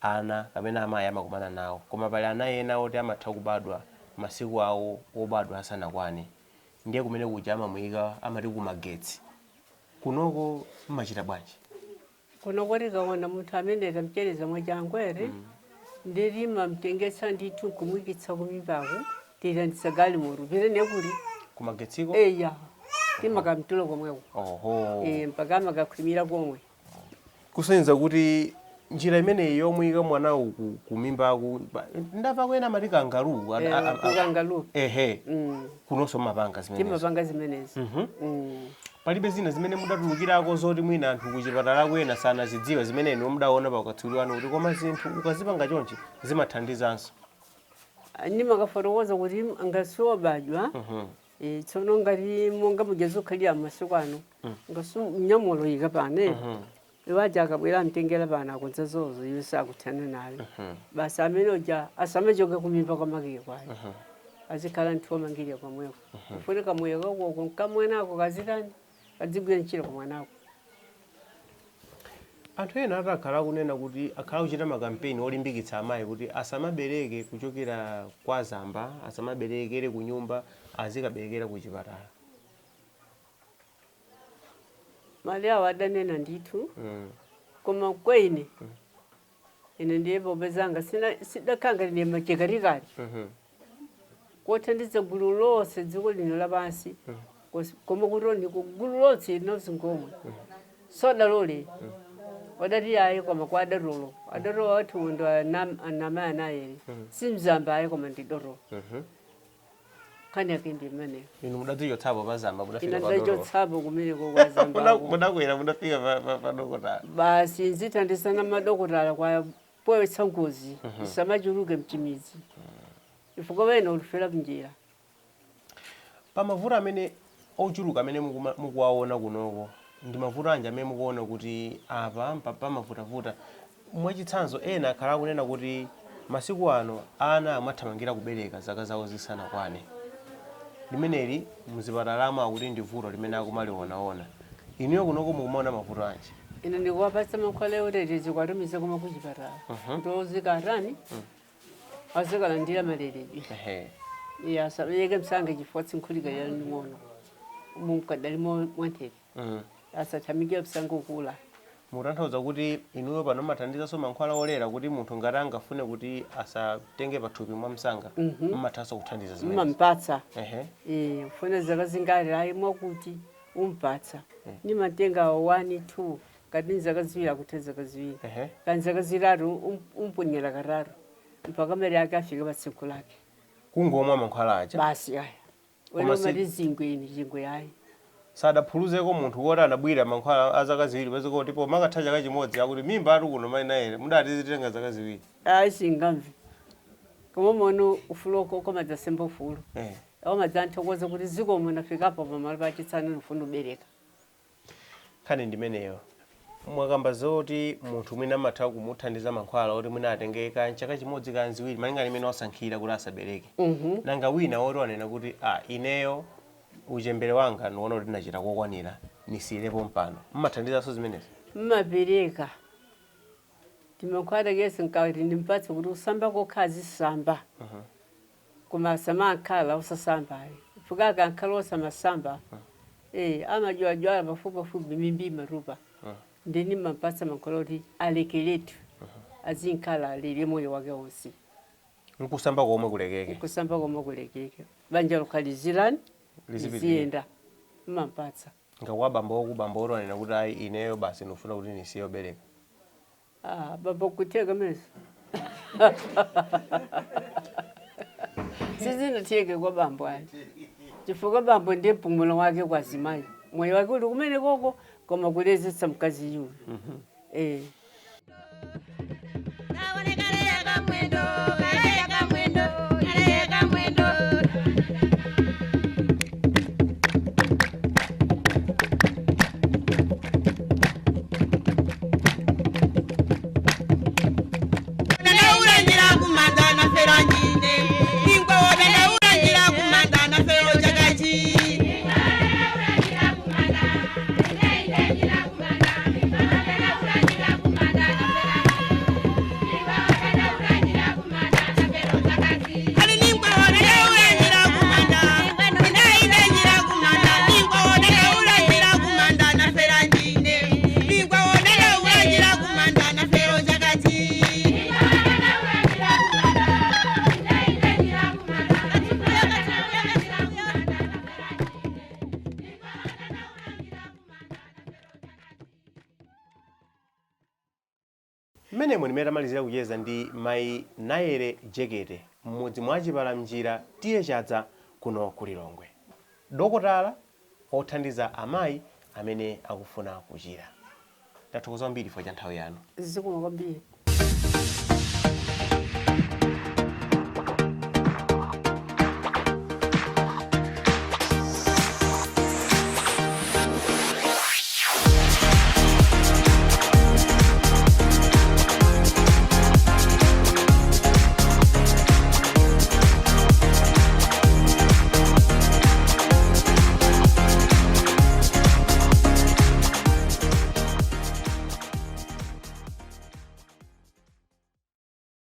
ana kapena amayi amakumana nawo. Koma pali ana ena oti amatha kubadwa masiku awo obadwa asanakwane. Ndiye kumene kuja amamuyika amati kumagetsi. Kunoko mmachita bwanji? kuno kwatikaona munthu amene tamchereza mwachangwere nditi mamtengetsa ndithu kumwikitsa kumipako titanditsa galimoto pite nekuli Kumagetsiko? eya timakamtulo komweko Oho. mpaka amakakhwimira komwe Kusenza kuti njira imene yomuyika mwana kumimbako ndava kwena amati kangaru. kukangalu Ehe. Kunonso mapanga zimene. timapanga zimenezi Palibe zina zimene mudatulukirako zoti mwina anthu kuchipatala kwena sanazidziwa zimene inu mudaona pakatsuliwano kuti koma zinthu ukazipanga chonchi zimathandizanso. ndimakafotokoza kuti angasiwabadwa tsono ngati monga mugezi ukhalira masiku ano ngasu mnyamulo yika pane iwaja akabwera mtengera bana akonza zozo iwe sakuthana nawe basi amene uja asamachoke kumimba kwa makiye kwayo azikhala nthiwa mangirya kwamweko kufunika mweko koko nkamwenako kazitani kadzigwira ntchito kwa mwanako. Anthu ena atakhala kunena kuti akhala kuchita makampeni olimbikitsa amayi kuti asamabereke kuchokera kwa zamba, asamaberekere ku nyumba, azikaberekera ku chipatala. Mali awo adanena ndithu koma kwene ine ndiye popezanga sidakanga line machekarikali kothandiza gulu lonse dziko lino lapansi koma kuti gulu lonse linonse ngomwe sodalole wadati ayi koma kwa adarolo wathu ndo anamayi anayi simzamba ayi koma ndidoro kani akindi mene inu mudadzichotsapo pa zamba mudafika pa dolo ndachotsabo kumeneko kwa zamba mudakwera mudafika pa dokotala basi nzithandisana madokotala kwa poetsa ngozi isamachuluke mchimizi ifukwa wena ulifera kunjira. Pa mavuto amene ochuluka amene mukuwaona kunoko ndi mavuto anje amene mukuona kuti apa pamavutavuta mwachitsanzo ena akhala kunena kuti masiku ano ana amathamangira kubereka zaka zawo zisanakwane. Limeneli muzipatala akuti ndi vuto limene akumalionaona. Inuyo kunoko mukumaona mavuto anje? Ine ndikuwapatsa mankhwala otete zikwatumiza koma kuchipatala ndozikatani azikalandira maleredwe asabeke msanga chifukwa tsinkhulika ya ng'ono mukadali mwantete asathamike msanga ukula. Mutanthauza kuti inuyo pano mathandizaso mankhwala olera kuti munthu ngati angafune kuti asatenge pathupi mwa msanga mmathanso kuthandiza zimene mmampatsa ufuna zaka zingati ayi mwakuti umpatsa nimatenga 1 2 kati zaka ziwiri akutha zaka ziwiri kandi zaka zitatu umponyera katatu mpaka mali yake afike pa tsiku lake kungomwa mankhwala aja basi aya wena zingweni chingwe ayi sadaphuluzeko munthu woti anabwira mankhwala a zaka ziwiri pezi kuti po makatha chaka chimodzi akuti mimba ati kuno mayi naye mudati zitenga zaka ziwiri ayi singamvi koma mono ufuloko koma zasemba ufulu amadzanthokoza kuti zikomo nafikapo pamalo pachitsana nofuna ubereka. Khani ndimeneyo mwakamba zoti munthu mwina amatha kumuthandiza mankhwala oti mwina atengeka chaka chimodzi kana ziwiri malinga limene wasankhira kuti asabereke nanga wina woti wanena kuti ineyo uchembere wanga ndiona kuti ndachita kokwanira nisiyirepo mpano mmathandizanso zimenezi? Mmabereka timankhwala kese nkati ndimpatse kuti usamba kokhazi samba koma samakhala usasamba fuka kankhala osamasamba amajwajwala pafupi mimbi marupa ndeni mampatsa mankhwala kuti alekeletu azinkhala alere moyo wake wonse nkusamba komwe kulekeke kusamba komwe kulekeke banja lokalizirani liziyenda mampatsa ngawabamba okubamba oti wanena kuti ayi ineyo basi ndifuna kuti nisiyobereka baba kuteka mezi sizinatiyeke kwa bambo ayi chifukwa bambo ndiye mpumulo wake kwa zimayi moyo wake uli kumene koko koma kulezesa mkazi yule mmenemo nimene tamalizira kucheza ndi mayi Naere Jekete mmodzi mwa achipalamnjira tiye chadza kuno ku Lilongwe, dokotala othandiza amayi amene akufuna kuchira. Tathokoza kwambiri chifukwa cha nthawi yanu. Zikomo kwambiri.